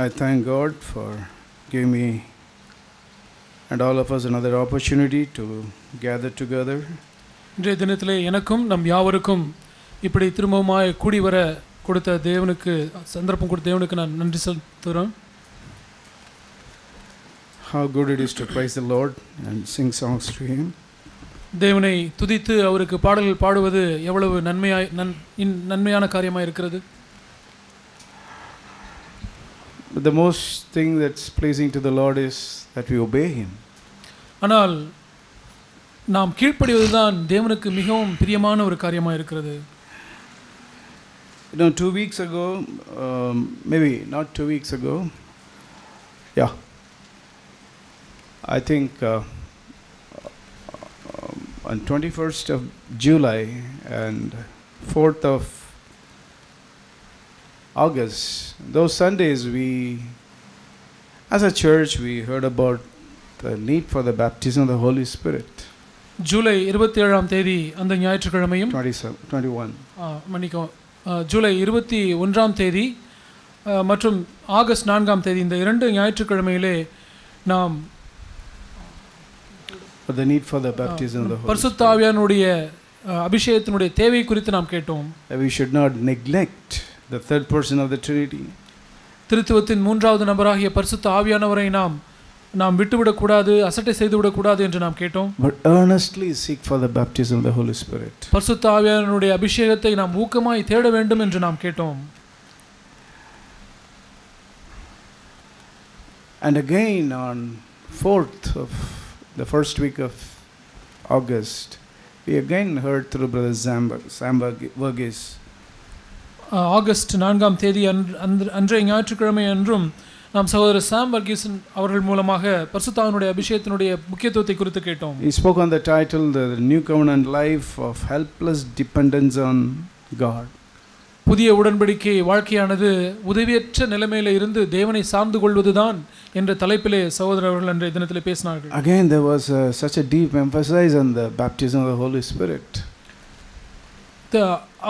I thank God for giving me and all of us another opportunity to gather together. இன்றைய தினத்திலே எனக்கும் நம் யாவருக்கும் இப்படி திரும்பவுமாய் கூடி வர கொடுத்த தேவனுக்கு சந்தர்ப்பம் கொடுத்த தேவனுக்கு நான் நன்றி செலுத்துகிறேன். How good it is to praise the Lord and sing songs to Him. தேவனை துதித்து அவருக்கு பாடல்கள் பாடுவது எவ்வளவு நன்மையான காரியமாக இருக்கிறது. But the most thing that's pleasing to the Lord is that we obey Him. ஆனால் நாம் கீழ்ப்படிவதுதான் தேவனுக்கு மிகவும் பிரியமான ஒரு காரியமாக இருக்கிறது. You know, 2 weeks ago, maybe not 2 weeks ago, yeah, I think on 21st of July and 4th of August, those Sundays we, as a church, we heard about the need for the baptism of the Holy Spirit. July 27ஆம் தேதி அந்த ஞாயிற்றுக்கிழமையும் 21 ஜூலை 21ஆம் தேதி மற்றும் August 4ஆம் தேதி இந்த இரண்டு ஞாயிற்றுக்கிழமையிலே நாம் the need for the baptism of the Holy Spirit. பரிசுத்த ஆவியானுடைய அபிஷேகத்தினுடைய தேவை குறித்து நாம் கேட்டோம். We should not neglect the third person of the Trinity. திருத்துவத்தின் மூன்றாவது நபராகிய பரிசுத்த ஆவியானவரை நாம் விட்டுவிடக்கூடாது, அசட்டை செய்துவிடக்கூடாது என்று நாம் கேட்டோம். But earnestly seek for the baptism of the Holy Spirit. பரிசுத்த ஆவியானவருடைய அபிஷேகத்தை நாம் ஊக்கமாய் தேட வேண்டும் என்று நாம் கேட்டோம். And again on 4th of the first week of August, we again heard through Brother Samba Verghese. August 4ஆம் தேதி அன்றைய ஞாயிற்றுக்கிழமை அன்றும் நாம் சகோதரர் சாம் வர்கீசன் அவர்கள் மூலமாக பரிசுத்தாவினுடைய அபிஷேகத்தினுடைய முக்கியத்துவத்தை குறித்து கேட்டோம். He spoke on the title, the New Covenant Life of Helpless Dependence on God. புதிய உடன்படிக்கை வாழ்க்கையானது உதவியற்ற நிலைமையில இருந்து தேவனை சார்ந்து கொள்வதுதான் என்ற தலைப்பிலே சகோதரர் அவர்கள் அன்றைய தினத்திலே பேசினார்கள். Again there was such a deep emphasis on the baptism of the Holy Spirit.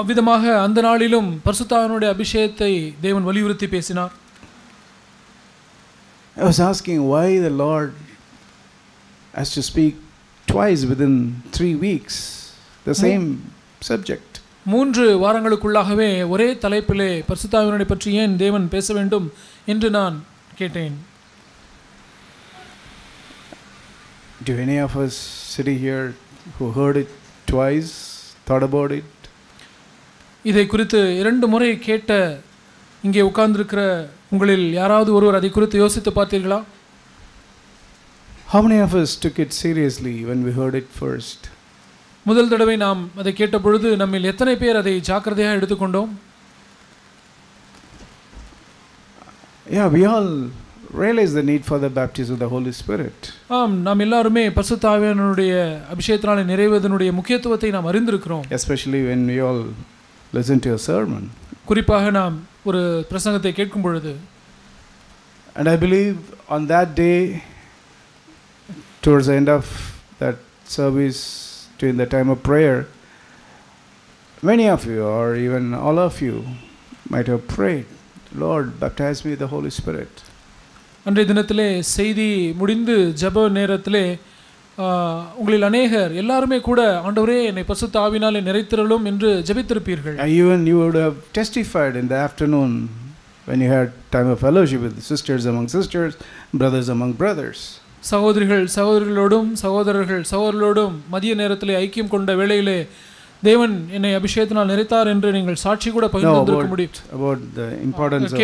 அவ்விதமாக அந்த நாளிலும் பரிசுத்தாவினுடைய அபிஷேகத்தை தேவன் வலியுறுத்தி பேசினார். I was asking why the Lord has to speak twice within 3 weeks, the same subject. 3 வாரங்களுக்குள்ளாகவே ஒரே தலைப்பிலே பரிசுத்தாவினை பற்றி ஏன் தேவன் பேச வேண்டும் என்று நான் கேட்டேன். Do any of us sitting here who heard it twice thought about it? இதை குறித்து 2 முறை கேட்ட இங்கே உட்கார்ந்திருக்கிற உங்களில் யாராவது ஒருவர் அதை குறித்து யோசித்து பார்த்தீர்களா? How many of us took it seriously when we heard it first? முதல் தடவை நாம் அதை கேட்ட பொழுது நம்மில் எத்தனை பேர் அதை ஜாக்கிரதையாக எடுத்துக்கொண்டோம்? Yeah, we all realize the need for the baptism of the Holy Spirit. நாம் எல்லாருமே பரிசுத்த ஆவியானவருடைய அபிஷேகத்தினாலே நிறைவேறுவதனுடைய முக்கியத்துவத்தை நாம் அறிந்திருக்கிறோம். Especially when we all listen to a sermon. குறிப்பாக நாம் ஒரு பிரசங்கத்தை கேட்கும் பொழுது. And I believe on that day, towards the end of that service, during the time of prayer, many of you or even all of you might have prayed, Lord, baptize me with the Holy Spirit. அன்றைய தினத்திலே செய்தி முடிந்து ஜெப நேரத்திலே உங்களில் அநேகர் எல்லாருமே கூட ஆண்டவரே என்னை பரிசுத்த ஆவியினாலே நிறைத்திரளும் என்று ஜெபித்திருப்பீர்கள். Even you would have testified in the afternoon when you had time of fellowship with sisters among sisters, brothers among brothers. சகோதரிகளோடும் சகோதரர்களோடும் மதிய நேரத்திலே ஐக்கியம் கொண்ட வேளையிலே தேவன் என்னை அபிஷேகத்தினால் நிறைத்தார் என்று நீங்கள் சாட்சி கூட பகிர்ந்திருக்க முடியும். About the importance of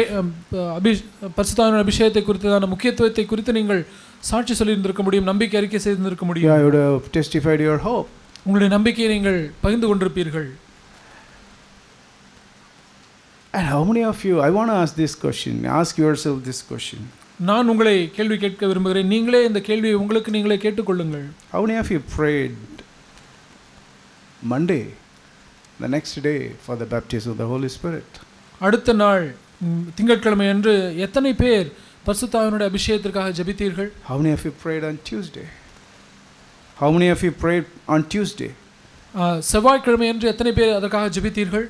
பரிசுத்தாவின் அபிஷேகத்தை குறித்ததான முக்கியத்துவத்தை குறித்து நீங்கள் சாட்சி சொல்லியிருந்திருக்க முடியும், நம்பிக்கை அறிக்கை செய்திருந்திருக்க முடியும். You would have testified your hope. உங்களுடைய நம்பிக்கையை நீங்கள் பகிர்ந்து கொண்டிருப்பீர்கள். And how many of you, I want to ask this question, ask yourself this question. நான் உங்களை கேள்வி கேட்க விரும்புகிறேன். நீங்களே இந்த கேள்வியை உங்களுக்கு நீங்களே கேட்டுக்கொள்ளுங்கள். How many of you prayed Monday, the next day, for the baptism of the Holy Spirit? அடுத்த நாள் திங்கட்கிழமை அன்று எத்தனை பேர் பரிசுத்த ஆவியினுடைய அபிஷேகத்திற்காக ஜெபித்தீர்கள்? How many of you prayed on Tuesday? How many of you prayed on Tuesday? செவ்வாய்க்கிழமை அன்று எத்தனை பேர் அதற்காக ஜெபித்தீர்கள்?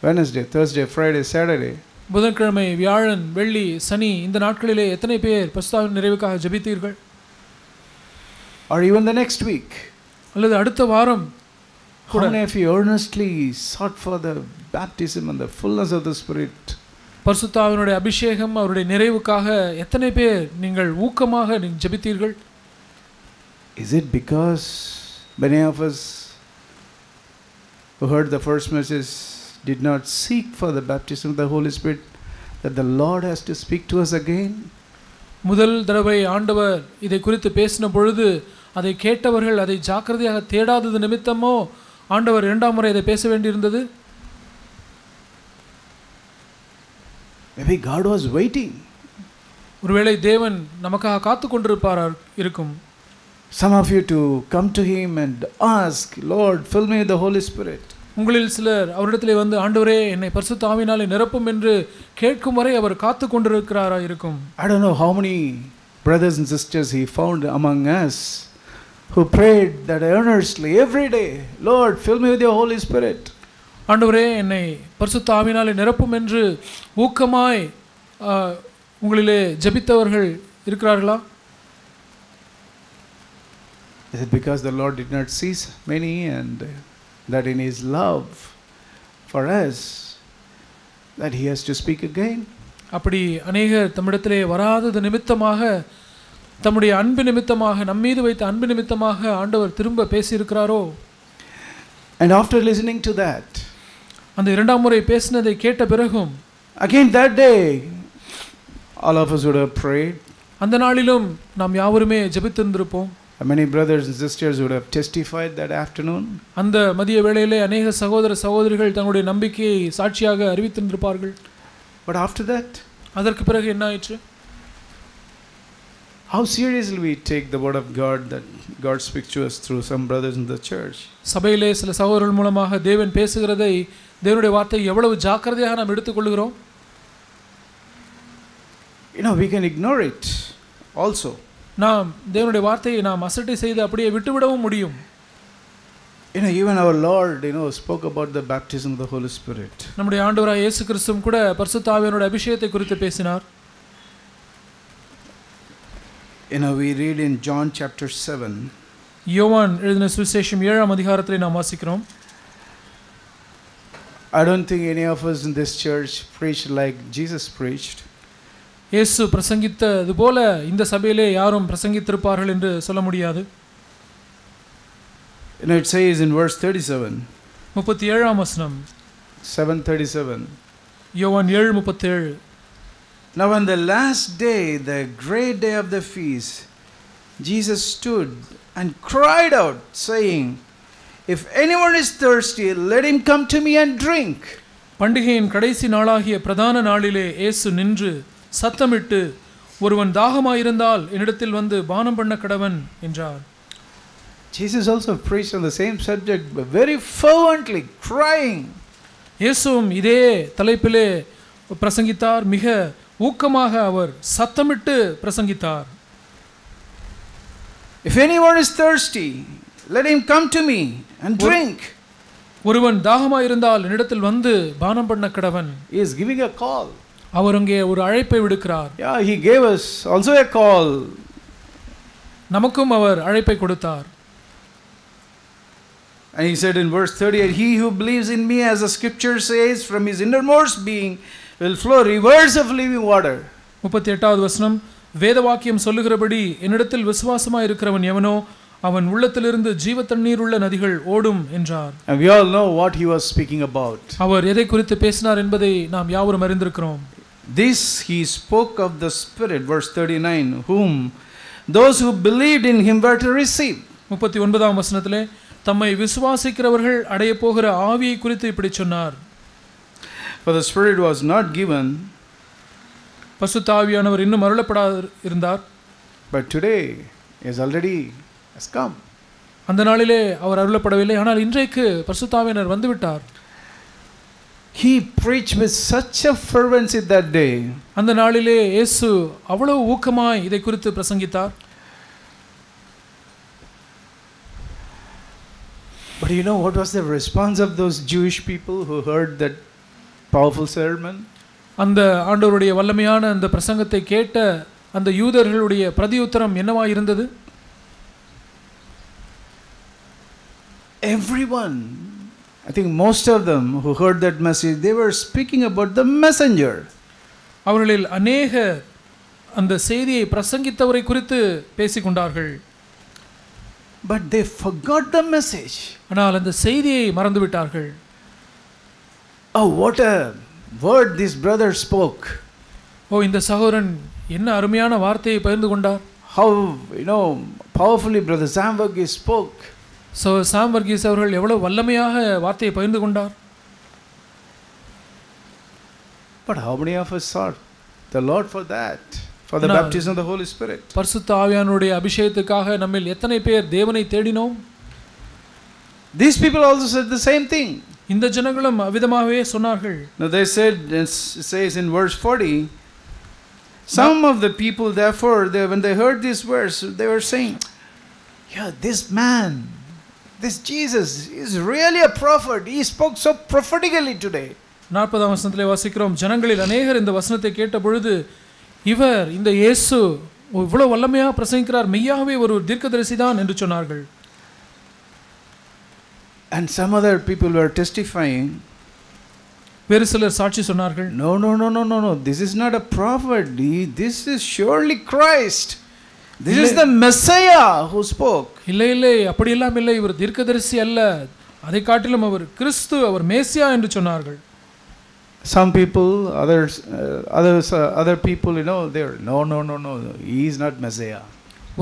Wednesday, Thursday, Friday, Saturday. புதன்கிழமை, வியாழன், வெள்ளி, சனி இந்த நாட்களிலே எத்தனை பேர் பரிசுத்தாவின் நிறைவுக்காக ஜெபித்தீர்கள்? Or even the next week. அல்லது அடுத்த வாரம் How many of you earnestly sought for the baptism and the fullness of the Spirit? பரிசுத்தாவினுடைய அபிஷேகம் அவருடைய நிறைவுக்காக எத்தனை பேர் நீங்கள் ஊக்கமாக ஜெபித்தீர்கள்? Is it because many of us who heard the first message did not seek for the baptism of the Holy Spirit that the Lord has to speak to us again? முதல் தடவை ஆண்டவர் இதை குறித்து பேசின பொழுது அதை கேட்டவர்கள் அதை ஜாக்கிரதையாக தேடாதது நிமித்தமோ ஆண்டவர் இரண்டாம் முறை இதை பேச வேண்டியிருந்தது? Maybe God was waiting. ஒருவேளை தேவன் நமக்காக காத்து கொண்டிருப்பாரா இருக்கும். Some of you to come to him and ask, Lord, fill me with the Holy Spirit. உங்களில் சிலர் அவரிடத்திலே வந்து ஆண்டவரே என்னை பரிசுத்த ஆவியினாலே நிரப்பும் என்று கேட்கும் வரை அவர் காத்து கொண்டிருக்கிறாரா இருக்கும். I don't know how many brothers and sisters he found among us who prayed that earnestly every day, Lord, fill me with your Holy Spirit. ஆண்டவரே என்னை பரிசுத்த ஆவியினாலே நிரப்பும் என்று ஊக்கமாய் உங்களிலே ஜெபித்தவர்கள் இருக்கிறார்களா? Is it because the Lord did not cease many and that in his love for us that he has to speak again? அப்படி அநேகர் தம்மிடத்திலே வராதது நிமித்தமாக தம்முடைய அன்பு நிமித்தமாக நம்மீது வைத்த அன்பு நிமித்தமாக ஆண்டவர் திரும்ப பேசியிருக்கிறாரோ? And after listening to that, அந்த இரண்டாம் முறை பேசினதை கேட்ட பிறகும் again that day all of us would have prayed. அந்த நாளிலும் நாம் யாவருமே ஜெபித்திருந்திருப்போம். Many brothers and sisters would have testified that afternoon. அந்த மதிய வேளையிலே அநேக சகோதர சகோதரிகள் தங்களுடைய நம்பிக்கையை சாட்சியாக அறிவித்திருந்திருப்பார்கள். But after that, அதற்கு பிறகு என்ன ஆயிற்று? how seriously we take the word of God that God speaks to us through some brothers in the church. சபையிலே சில சகோதரர்கள் மூலமாக தேவன் பேசுகிறதை தேவனுடைய வார்த்தை எவ்வளவு ஜாக்கிரதையாக நாம் எடுத்துக்கொள்கிறோம்? We can ignore it also. நாம் தேவனுடைய வார்த்தையை நாம் அசட்டை செய்து அப்படியே விட்டுவிடவும் முடியும். Even our Lord, spoke about the baptism of the Holy Spirit. நம்முடைய ஆண்டவராகிய இயேசு கிறிஸ்துவும் கூட பரிசுத்த ஆவியானவருடைய அபிஷேகத்தை குறித்து பேசினார். We read in John chapter 7. யோவான் எழுதின சுவிசேஷம் 7ஆம் அதிகாரத்திலே நாம் வாசிக்கிறோம். I don't think any of us in this church preached like Jesus preached. இயேசு பிரசங்கித்தது போல இந்த சபையிலே யாரும் பிரசங்கித்திருப்பார்கள் என்று சொல்ல முடியாது. It says in verse 37. 37ஆம் வசனம். 7:37. யோவான் 7:37. Now on the last day, the great day of the feast, Jesus stood and cried out, saying, If anyone is thirsty, let him come to me and drink. பண்டிகையின் கடைசி நாளாகிய பிரதான நாளிலே இயேசு நின்று சத்தமிட்டு, ஒருவன் தாகமாயிருந்தால் என்னிடத்தில் வந்து பானம் பண்ண கடவன் என்றார். Jesus also preached on the same subject, but very fervently, crying. இயேசுவும் இதே தலைப்பிலே பிரசங்கித்தார். மிக ஊக்கமாக அவர் சத்தமிட்டு பிரசங்கித்தார். If anyone is thirsty, let him come to me and drink. ஒருவன் தாகமாயிருந்தால் என்னிடத்தில் வந்து பானம் பண்ண கடவன். He is giving a call. அவர் அங்கே ஒரு அழைப்பை விடுக்கிறார். Yeah, he gave us also a call. நமக்கும் அவர் அழைப்பை கொடுத்தார். And he said in verse 38, He who believes in me, as the scripture says, from his innermost being will flow rivers of living water. 38வது வசனம், வேத வாக்கியம் சொல்லுகிறபடி என்னிடத்தில் விசுவாசமாய் இருக்கிறவன் எவனோ அவன் உள்ளத்திலிருந்து ஜீவ தண்ணீர் உள்ள நதிகள் ஓடும் என்றார். And we all know what he was speaking about. அவர் எதை குறித்து பேசினார் என்பதை நாம் யாவரும் அறிந்திருக்கிறோம். This he spoke of the Spirit, verse 39, whom those who believed in him were to receive. 39ஆம் வசனத்திலே தம்மை விசுவாசிக்கிறவர்கள் அடைய போகிற ஆவியை குறித்து இப்படி சொன்னார். For the Spirit was not given, பரிசுத்த ஆவியானவர் இன்னும் அருளப்படாது இருந்தார். but today is already has come. அந்த நாளிலே அவர் அருளப்படவில்லை, ஆனால் இன்றைக்கு பரிசுத்த ஆவியானவர் வந்து விட்டார். He preached with such a fervency that day. அந்த நாளிலே இயேசு அவ்வளவு ஊக்கமாய் இதை குறித்து பிரசங்கித்தார். But you know what was the response of those Jewish people who heard that powerful sermon? அந்த ஆண்டவருடைய வல்லமையான அந்த பிரசங்கத்தை கேட்ட அந்த யூதர்களுடைய பிரதியுத்தரம் என்னவா இருந்தது? Everyone, I think most of them who heard that message, they were speaking about the messenger. அவர்களில் அநேகர் அந்த செய்தியை பிரசங்கித்தவரை குறித்து பேசிக்கொண்டார்கள். But they forgot the message. ஆனால் அந்த செய்தியை மறந்துவிட்டார்கள். Oh, what a word this brother spoke. இந்த சகோதரன் என்ன அருமையான வார்த்தையை பகிர்ந்து கொண்டார். How, powerfully brother Sam Varghese spoke. சாம் வர்கீஸ் அவர்கள் எவ்வளவு வல்லமையாக வார்த்தையை பகிர்ந்து கொண்டார். But how many of us sought the Lord for that, for the baptism of the Holy Spirit? பரிசுத்த ஆவியானவருடைய அபிஷேகத்துக்காக நம்மில் எத்தனை பேர் தேவனை தேடினோம்? These people also said the same thing. இந்த ஜனங்களும் அவ்விதமாகவே சொன்னார்கள். Now they said, it says in verse 40, some of the people therefore, when they heard this verse, they were saying, yeah, this man, this Jesus is really a prophet. He spoke so prophetically today. 40ஆம் வசனத்திலே வாசிக்கிறோம், ஜனங்களில் அநேகர் இந்த வசனத்தை கேட்ட பொழுது, இவர் இந்த இயேசு இவ்வளவு வல்லமையாக பிரசங்கிக்கிறார், மெய்யாகவே ஒரு தீர்க்கதரிசிதான் என்று சொன்னார்கள். And some other people were testifying. வேறு சிலர் சாட்சி சொன்னார்கள். No. This is not a prophet. This is surely Christ. This is the Messiah who spoke. இல்லை அப்படியெல்லாம் இல்லை, இவர் தீர்க்கதரிசி அல்ல, அதை காட்டிலும் அவர் கிறிஸ்து, அவர் மேசியா என்று சொன்னார்கள். Some people, other people, they were no. He is not Messiah.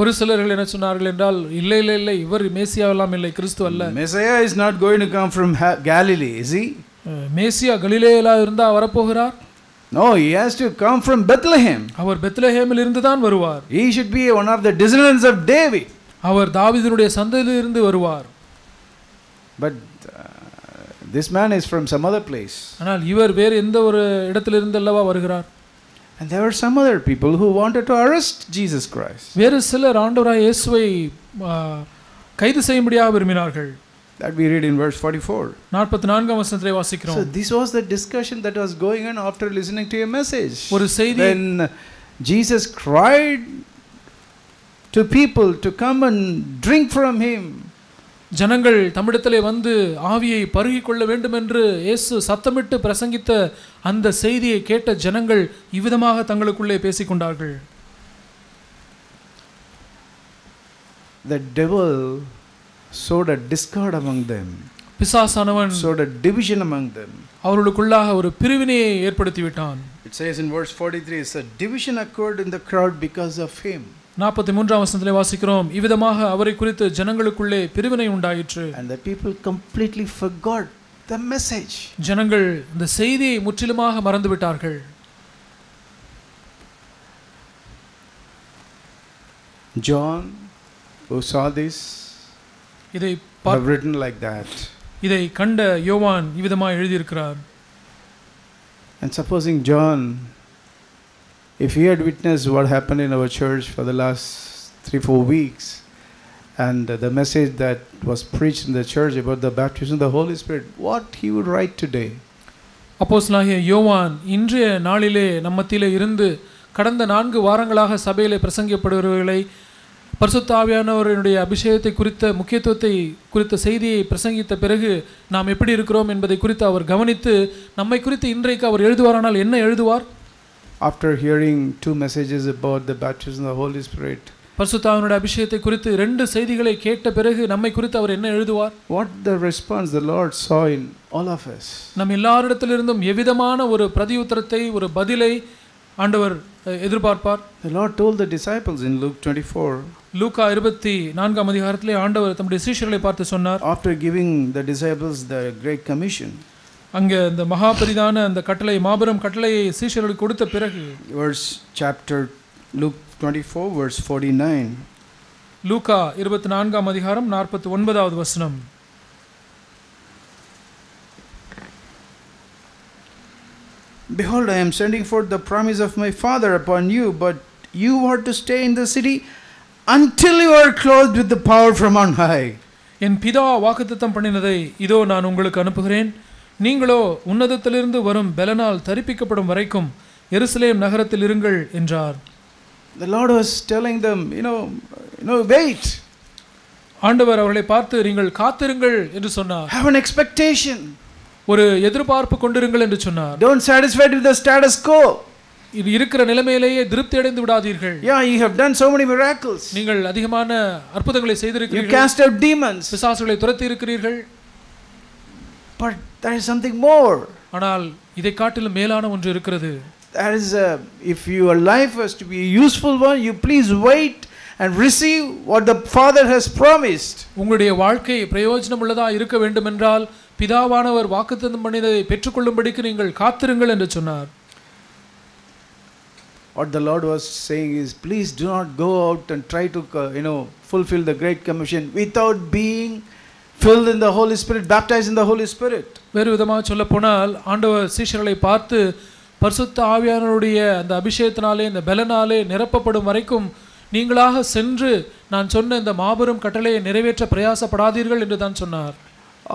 ஒரு சிலர்கள் என்ன சொன்னார்கள் என்றால், இல்லை இவர் மேசியா எல்லாம் இல்லை, கிறிஸ்து அல்ல. Messiah is not going to come from Galilee, is he? மேசியா கலிலேயில இருந்தா வரப்போகிறார்? No, he has to come from Bethlehem. அவர் பெத்லஹேமில் இருந்து தான் வருவார். He should be one of the descendants of David. அவர் தாவீதுடைய சந்ததியில் இருந்து வருவார். But this man is from some other place. ஆனால் இவர் வேறு எந்த ஒரு இடத்திலிருந்து அல்லவா வருகிறார்? And there were some other people who wanted to arrest Jesus Christ. வேறு சிலர் ஆண்டவராகிய இயேசுவை கைது செய்யும்படியாக விரும்பினார்கள். That we read in verse 44. 44ஆம் வசனத்திலே வாசிக்கிறோம். So this was the discussion that was going on after listening to your message. ஒரு செய்தி, when Jesus cried to people to come and drink from him. ஜனங்கள் தம்மிடத்திலே வந்து ஆவியை பருகிக் கொள்ள வேண்டும் என்று இயேசு சத்தமிட்டு பிரசங்கித்த அந்த செய்தியை கேட்ட ஜனங்கள் இவ்விதமாக தங்களுக்குள்ளே பேசிக்கொண்டார்கள். The devil sowed a discord among them. பிசாசானவன் sowed a division among them. அவர்களுக்குள்ளாக ஒரு பிரிவினையை ஏற்படுத்தி விட்டான். It says in verse 43, a division occurred in the crowd because of him. 43ஆம் வசனத்திலே வாசிக்கிறோம், இவ்விதமாக அவரை குறித்து ஜனங்களுக்குள்ளே பிரிவினை உண்டாயிற்று. And the people completely forgot the message. ஜனங்கள் இந்த செய்தியை முற்றிலுமாக மறந்துவிட்டார்கள். John, who saw this, இதை have written like that. இதை கண்ட யோவான் இவ்விதமாக எழுதியிருக்கிறார். And supposing John, if he had witnessed what happened in our church for the last 3-4 weeks, and the message that was preached in the church about the baptism of the Holy Spirit, what he would write today? அப்போஸ்தலனாகிய யோவான் இன்றைய நாளிலே நம்மத்திலே இருந்து கடந்த 4 வாரங்களாக சபையிலே பிரசங்கிக்கப்படுகிறவர்களை பரிசுத்த ஆவியானவருடைய அபிஷேகத்தை குறித்த முக்கியத்துவத்தை குறித்த செய்தியை பிரசங்கித்த பிறகு நாம் எப்படி இருக்கிறோம் என்பதை குறித்து அவர் கவனித்து நம்மை குறித்து இன்றைக்கு அவர் எழுதுவாரானால் என்ன எழுதுவார்? After hearing 2 messages about the baptism of the Holy Spirit, பரிசுத்த ஆவியானவருடைய அபிஷேகத்தை குறித்து 2 செய்திகளை கேட்ட பிறகு நம்மை குறித்து அவர் என்ன எழுதுவார்? What the response the Lord saw in all of us? நம் எல்லாரிடத்திலிருந்தும் எவ்விதமான ஒரு பிரதியுத்தரத்தை, ஒரு பதிலை ஆண்டவர் எதிர்பார்ப்பார். The Lord told the disciples in Luke 24. லூக்கா 24ஆம் அதிகாரத்திலே ஆண்டவர் தம்முடைய சீஷர்களை பார்த்து சொன்னார். After giving the disciples the great commission, அங்கே அந்த மகா பெரிதான அந்த கட்டளை, மாபெரும் கட்டளையை சீஷர்களுக்கு கொடுத்த பிறகு, Luke 24 verse 49. லூக்கா 24ஆம் அதிகாரம் 49வது வசனம். Behold, I am sending forth the promise of my Father upon you, but you are to stay in the city until you are clothed with the power from on high. என் பிதா வாக்குத்தத்தம் பண்ணினதை இதோ நான் உங்களுக்கு அனுப்புகிறேன், நீங்களோ உன்னதத்திலிருந்து வரும் பெலனால் தரிப்பிக்கப்படும் வரைக்கும் எருசலேம் நகரத்தில் இருங்கள் என்றார். The Lord was telling them, wait. ஆண்டவர் அவர்களை பார்த்து நீங்கள் காத்திருங்கள் என்று சொன்னார். Have an expectation. ஒரு எதிர்பார்ப்பு கொண்டிருங்கள் என்று சொன்னார். Don't satisfied with the status quo. இது இருக்கிற நிலைமையிலேயே திருப்தி அடைந்து விடாதீர்கள். Yeah, you have done so many miracles. நீங்கள் அதிகமான அற்புதங்களை செய்திருக்கிறீர்கள். You cast out demons. பிசாசுகளை துரத்தி இருக்கிறீர்கள். But there is something more. ஆனால் இதை காட்டிலும் மேலான ஒன்று இருக்கிறது. That is, if your life has to be a useful one, you please wait and receive what the Father has promised. உங்களுடைய வாழ்க்கை பிரயோஜனம் உள்ளதா இருக்க வேண்டும் என்றால் பிதாவானவர் வாக்குத்தத்தம் பண்ணியதை பெற்றுக்கொள்ளும்படிக்கு நீங்கள் காத்திருங்கள் என்று சொன்னார். What the Lord was saying is, please do not go out and try to fulfill the Great Commission without being filled in the Holy Spirit, baptized in the Holy Spirit. வேறு விதமாக சொல்ல போனால் ஆண்டவர் சீஷர்களை பார்த்து பரிசுத்த ஆவியானவருடைய அந்த அபிஷேகத்தினாலே இந்த பலனாலே நிரப்பப்படும் வரைக்கும் நீங்களாக சென்று நான் சொன்ன இந்த மாபெரும் கட்டளையை நிறைவேற்ற பிரயாசப்படாதீர்கள் என்று தான் சொன்னார்.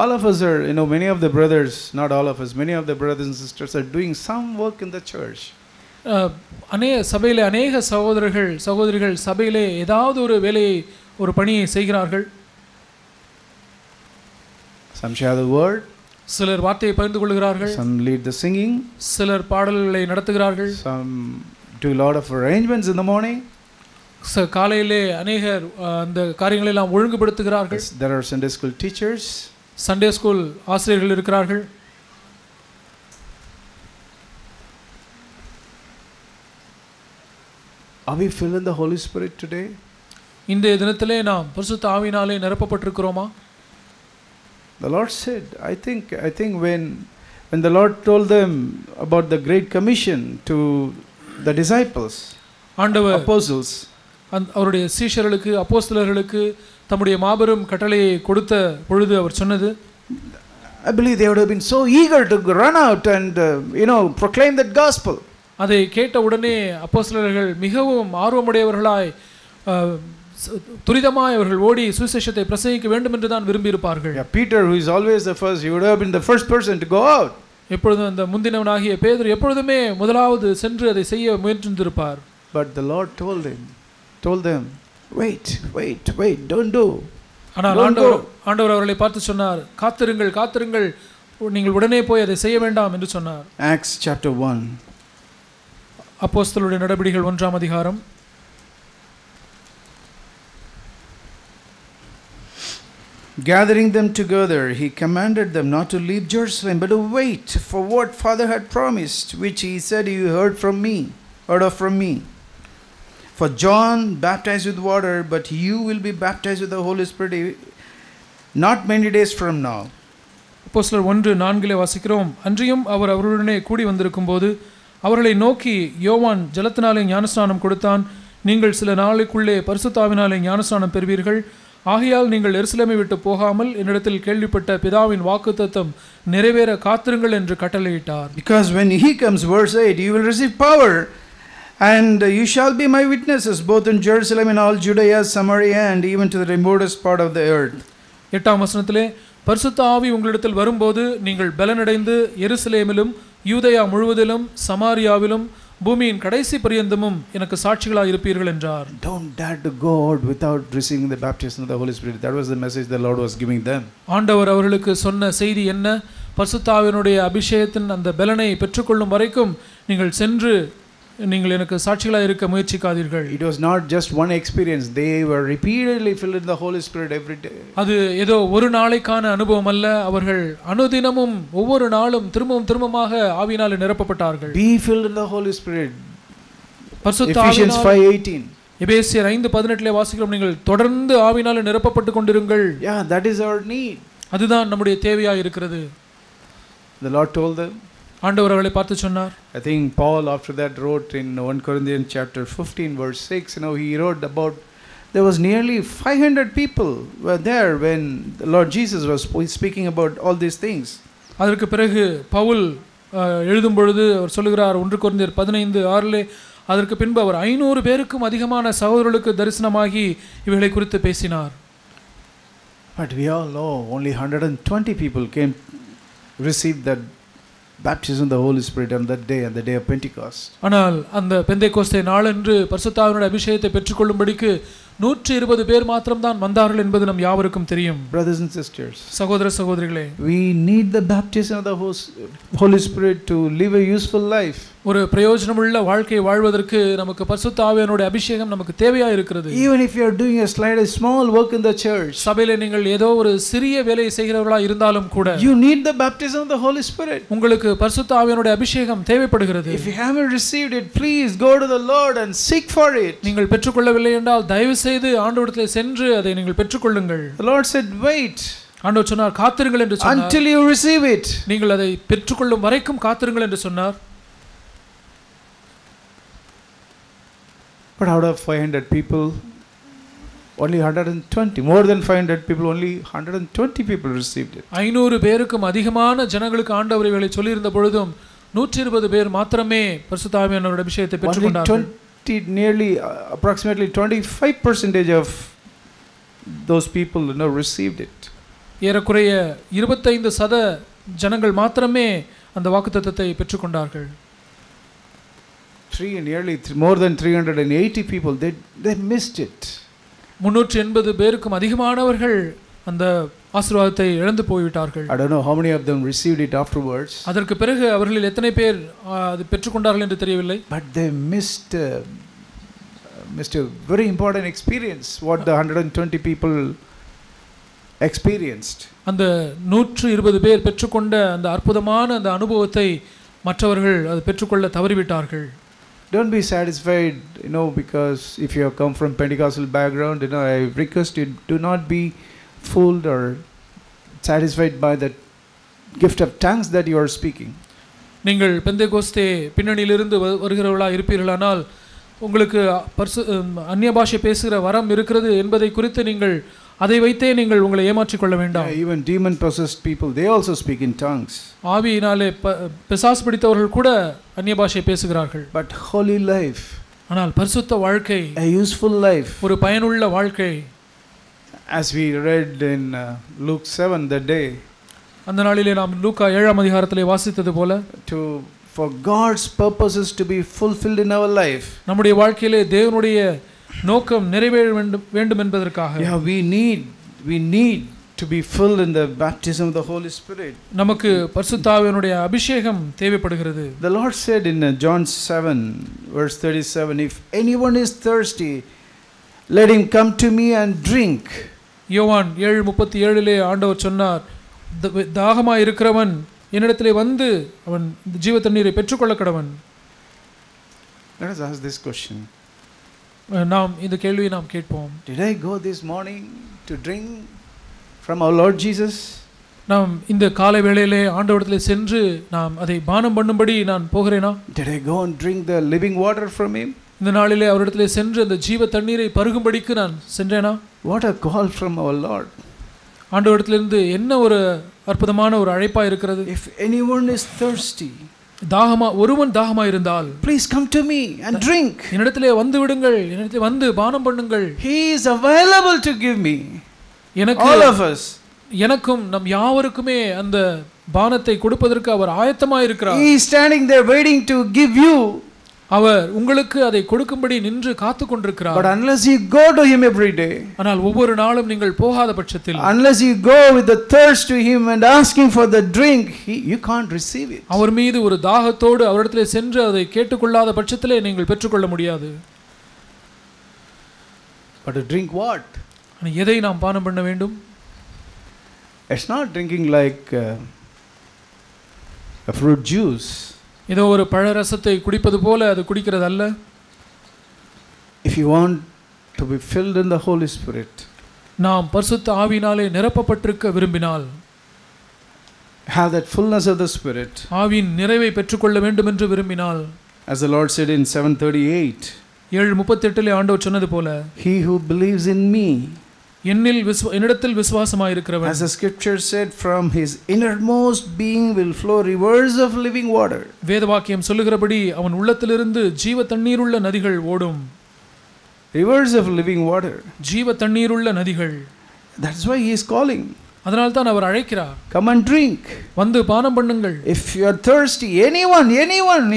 All of us are, many of the brothers, not all of us, many of the brothers and sisters are doing some work in the church. சபையிலே அநேக சகோதரிகள் சபையிலே ஏதாவது ஒரு வேலையை ஒரு பணியை செய்கிறார்கள். Some share the word. சிலர் வார்த்தையை பகிர்ந்து கொள்கிறார்கள். Some lead the singing. சிலர் பாடல்களை நடத்துகிறார்கள். Some do a lot of arrangements in the morning. காலையிலே அநேகர் அந்த காரியங்களை எல்லாம் ஒழுங்குபடுத்துகிறார்கள். There are Sunday school teachers. Sunday school ஆசிரியர்கள் இருக்கிறார்கள். Are we filled in the Holy Spirit today? இந்த தினத்திலே நாம் பரிசுத்த ஆவியினாலே நிரப்பப்பட்டிருக்கிறோமா? The Lord said, I think when the Lord told them about the Great Commission to the disciples, apostles, அவருடைய சீஷர்களுக்கு அப்போஸ்தலர்களுக்கு தம்முடைய மாபெரும் கட்டளையை கொடுத்த பொழுது அவர் சொன்னது, I believe they would have been so eager to run out and proclaim that gospel. அதை கேட்ட உடனே அப்போஸ்தலர்கள் மிகவும் ஆர்வமுடையவர்களாய் துரிதமாய் அவர்கள் ஓடி சுவிசேஷத்தை பிரசங்கிக்க வேண்டும் என்று தான் விரும்பி இருப்பார்கள். Peter, who is always the first, he would have been the first person to go out. எப்பொழுதும் அந்த முந்தினவனாகிய பேதுரு எப்பொழுதுமே முதலாவது சென்று அதை செய்ய முயன்றிருப்பார். But the Lord told them, wait, don't do. ஆனால் ஆண்டவர் அவர்களை பார்த்து சொன்னார், காத்திருங்கள், நீங்கள் உடனே போய் அதை செய்ய வேண்டாம் என்று சொன்னார். Acts chapter 1. அப்போஸ்தலருடைய நடபடிகள் 1ஆம் அதிகாரம். Gathering them together, he commanded them not to leave Jerusalem, but to wait for what Father had promised, which he said, you heard from me. For John baptized with water, but you will be baptized with the Holy Spirit not many days from now. அப்போஸ்தலர் 1:4 வாசிக்கிறோம். அன்றியும் அவர் அவர்களுடனே கூடி வந்திருக்கும் போது அவர்களை நோக்கி, யோவான் ஜலத்தினாலே ஞானஸ்நானம் கொடுத்தான், நீங்கள் சில நாளுக்குள்ளே பரிசுத்த ஆவியினாலே ஞானஸ்நானம் பெறுவீர்கள். ஆகையால் நீங்கள் எருசலேமை விட்டு போகாமல் என்னிடத்தில் கேள்விப்பட்ட பிதாவின் வாக்குத்தத்தம் நிறைவேற காத்திருங்கள் என்று கட்டளையிட்டார். Because when he comes, verse 8, you will receive power, and you shall be my witnesses both in Jerusalem and all Judea, Samaria, and even to the remotest part of the earth. 8ஆம் வசனத்திலே, பரிசுத்த ஆவி உங்களிடத்தில் வரும்போது நீங்கள் பலனடைந்து எருசலேமிலும் யூதேயா முழுவதிலும் சமாரியாவிலும் பூமியின் கடைசி பரியந்தமும் எனக்கு சாட்சிகளாய் இருப்பீர்கள் என்றார். Don't dare to go out without receiving the baptism of the Holy Spirit. That was the message the Lord was giving them. ஆண்டவர் அவர்களுக்கு சொன்ன செய்தி என்ன? பரிசுத்த ஆவியினுடைய அபிஷேகத்தின் அந்த பலனை பெற்றுக்கொள்ளும் வரைக்கும் நீங்கள் சென்று நீங்கள் எனக்கு சாட்சிகளாய் இருக்க முயற்சிக்காதீர்கள். It was not just one experience. They were repeatedly filled with the Holy Spirit every day. அது ஏதோ ஒரு நாளைக்கான அனுபவம் அல்ல. அவர்கள் அனுதினமும் ஒவ்வொரு நாளும் திரும்பமாக ஆவியினாலே நிரப்பப்பட்டார்கள். Be filled with the Holy Spirit. பரிசுத்த Ephesians 5:18. எபேசியர் 5:18 வாசிக்கிறோம், நீங்கள் தொடர்ந்து ஆவியினாலே நிரப்பப்பட்டு கொண்டிருங்கள். Yeah, that is our need. அதுதான் நம்முடைய தேவையாக இருக்கிறது. The Lord told them. ஆண்டவர் அவர்களை பார்த்து சொன்னார். I think Paul after that wrote in 1 Corinthians chapter 15 verse 6, he wrote about there was nearly 500 people were there when the Lord Jesus was speaking about all these things. அதற்கு பிறகு பவுல் எழுதும் பொழுது அவர் சொல்லுகிறார் 1 கொரிந்தியர் 15:6 அதற்கு பின்பு அவர் 500 பேருக்கும் அதிகமான சகோதரர்களுக்கு தரிசனமாகி இவைகளை குறித்து பேசினார். But we all know only 120 people came received that baptism of the Holy Spirit on that day, on the day of Pentecost. ஆனால் அந்த பெந்தேகோஸ்தே நாளன்று பரிசுத்த ஆவியானவருடைய அபிஷேகத்தை பெற்றுக்கொள்ளும்படிக்கு 120 பேர் மாத்திரம்தான் வந்தார்கள் என்பது நம் யாவருக்கும் தெரியும். Brothers and sisters, சகோதர சகோதரிகளே, we need the baptism of the Holy Spirit to live a useful life. ஒரு பிரயோஜனமுள்ள வாழ்க்கை வாழ்வதற்கு நமக்கு பரிசுத்த ஆவியானவருடைய அபிஷேகம் நமக்கு தேவையா இருக்கிறது. Even if you are doing a small work in the church, சபையிலே நீங்கள் ஏதோ ஒரு சிறிய வேலையை செய்கிறவர்களா இருந்தாலும் கூட, you need the baptism of the Holy Spirit. உங்களுக்கு பரிசுத்த ஆவியானவருடைய அபிஷேகம் தேவைப்படுகிறது. If you haven't received it, please go to the Lord and seek for it. நீங்கள் பெற்றுக்கொள்ளவில்லை என்றால் தயவு செய்து ஆண்டவரிடத்தில் சென்று அதை நீங்கள் பெற்றுக்கொள்ளுங்கள். The Lord said, wait. ஆண்டவர் சொன்னார், காத்திருங்கள் என்று சொன்னார். Until you receive it. நீங்கள் அதை பெற்றுக்கொள்ளும் வரைக்கும் காத்திருங்கள் என்று சொன்னார். But out of 500 people, only 120, more than 500 people, only 120 people received it. 500 பேருக்கும் அதிகமான ஜனங்களுக்கு ஆண்டவர் இவைகளை சொல்லி இருந்த பொழுதும் 120 பேர் மாத்திரமே பரிசுத்த ஆவியானவருடைய அபிஷேகத்தை பெற்றுக்கொண்டார்கள். Nearly approximately 25% of those people received it. ஏறக்குறைய 25% ஜனங்கள் மாத்திரமே அந்த வாக்குத்தத்தத்தை பெற்றுக்கொண்டார்கள். More than 380 people, they missed it. 380 பேருக்கும் அதிகமானவர்கள் அந்த ஆசீர்வாதத்தை இழந்து போய்விட்டார்கள். I don't know how many of them received it afterwards. அதற்கு பிறகு அவர்களில் எத்தனை பேர் அது பெற்றுக்கொண்டார்கள் என்று தெரியவில்லை. But they missed a very important experience what the 120 people experienced. அந்த 120 பேர் பெற்றுக்கொண்ட அந்த அற்புதமான அந்த அனுபவத்தை மற்றவர்கள் அது பெற்றுக்கொள்ள தவறிவிட்டார்கள். Don't be satisfied, because if you have come from Pentecostal background, I request you, do not be fooled or satisfied by the gift of tongues that you are speaking. நீங்கள் பெந்தேகோஸ்தே பின்னணியிலிருந்து வருகிறவர்களா இருப்பீர்களானால் உங்களுக்கு அந்நிய பாஷை பேசுகிற வரம் இருக்கிறது என்பதை குறித்து நீங்கள் அதை வைத்தே நீங்கள் உங்களை ஏமாற்றிக் கொள்ள வேண்டாம். Even demon possessed people, they also speak in tongues. ஆவியினாலே பிசாசு பிடித்தவர்கள் கூட அந்நிய பாஷை பேசுகிறார்கள். But holy life, ஆனால் பரிசுத்த வாழ்க்கை, a useful life, ஒரு பயனுள்ள வாழ்க்கை, as we read in Luke 7 that day, அந்த நாளிலே நாம் லூக்கா 7ஆம் அதிகாரத்திலே வாசித்தது போல, for God's purposes to be fulfilled in our life, நம்முடைய வாழ்க்கையிலே தேவனுடைய நோக்கம் நிறைவேற வேண்டும் என்பதற்காக, we need to be filled in the baptism of the Holy Spirit. நமக்கு பரிசுத்த ஆவியானவருடைய அபிஷேகம் தேவைப்படுகிறது. The Lord said in John 7 verse 37, if anyone is thirsty, let him come to me and drink. யோவான் 7:37 ஆண்டவர் சொன்னார், தாகமாய் இருக்கிறவன் என்னிடத்திலே வந்து அவன் ஜீவ தண்ணீரை பெற்றுக்கொள்ள கடவன். Let us ask this question. நாம் இந்த கேள்வியை நாம் கேட்போம். Did I go this morning to drink from our Lord Jesus? நாம் இந்த காலை வேளையிலே ஆண்டவரிடத்திலே சென்று நாம் அதை பானம் பண்ணும்படி நான் போகிறேனா? Did I go and drink the living water from him? இந்த நாளிலே அவரிடத்திலே சென்று அந்த ஜீவ தண்ணீரை பருகும்படிக்கு நான் சென்றேனா? What a call from our Lord. ஆண்டவரிடத்திலிருந்து என்ன ஒரு அற்புதமான ஒரு அழைப்பா இருக்கிறது. If anyone is thirsty, ஒருவன் தாகமா இருந்தால், please come to me and drink. என்னிடத்திலே வந்து விடுங்கள், என்னிடத்திலே வந்து பானம் பண்ணுங்கள். He is available to give me, all of us. எனக்கும் நம் யாவருக்குமே அந்த பானத்தை கொடுப்பதற்கு அவர் ஆயத்தமாக இருக்கிறார். He is standing there waiting to give you. அவர் உங்களுக்கு அதை கொடுக்கும்படி நின்று காத்து கொண்டிருக்கிறார். But unless you go to him every day, ஆனால் ஒவ்வொரு நாளும் நீங்கள் போகாத பட்சத்தில், unless you go with the thirst to him and asking for the drink, you can't receive it. அவர் மீது ஒரு தாகத்தோடு அவரிடத்திலே சென்று அதை கேட்டுக்கொள்ளாத பட்சத்திலே நீங்கள் பெற்றுக்கொள்ள முடியாது. But to drink what? எதை நாம் பானம் பண்ண வேண்டும்? It's not drinking like a fruit juice. ஏதோ ஒரு பழரசத்தை குடிப்பது போல அது குடிக்கிறது அல்ல. If you want to be filled in the Holy Spirit, நாம் பரிசுத்த ஆவியினாலே நிரப்பப்பட்டிருக்க விரும்பினால், have that fullness of the Spirit, ஆவியின் நிறைவை பெற்றுக்கொள்ள வேண்டும் என்று விரும்பினால், as the Lord said in 7:38, 7:38 ஆண்டவர் சொன்னது போல, he who believes in me, என்னிடத்தில் விசுவாசமாய் இருக்கிறவன், as the scripture said, from his innermost being will flow rivers of living water. வேதவாக்கியம் சொல்லுகிறபடி அவன் உள்ளத்திலிருந்து ஜீவ தண்ணீருள்ள நதிகள் ஓடும். Rivers of living water. ஜீவ தண்ணீருள்ள நதிகள். That's why he is calling. அதனால தான் அவர் அழைக்கிறார். Come and drink. வந்து பானம் பண்ணுங்கள். If you are thirsty, anyone,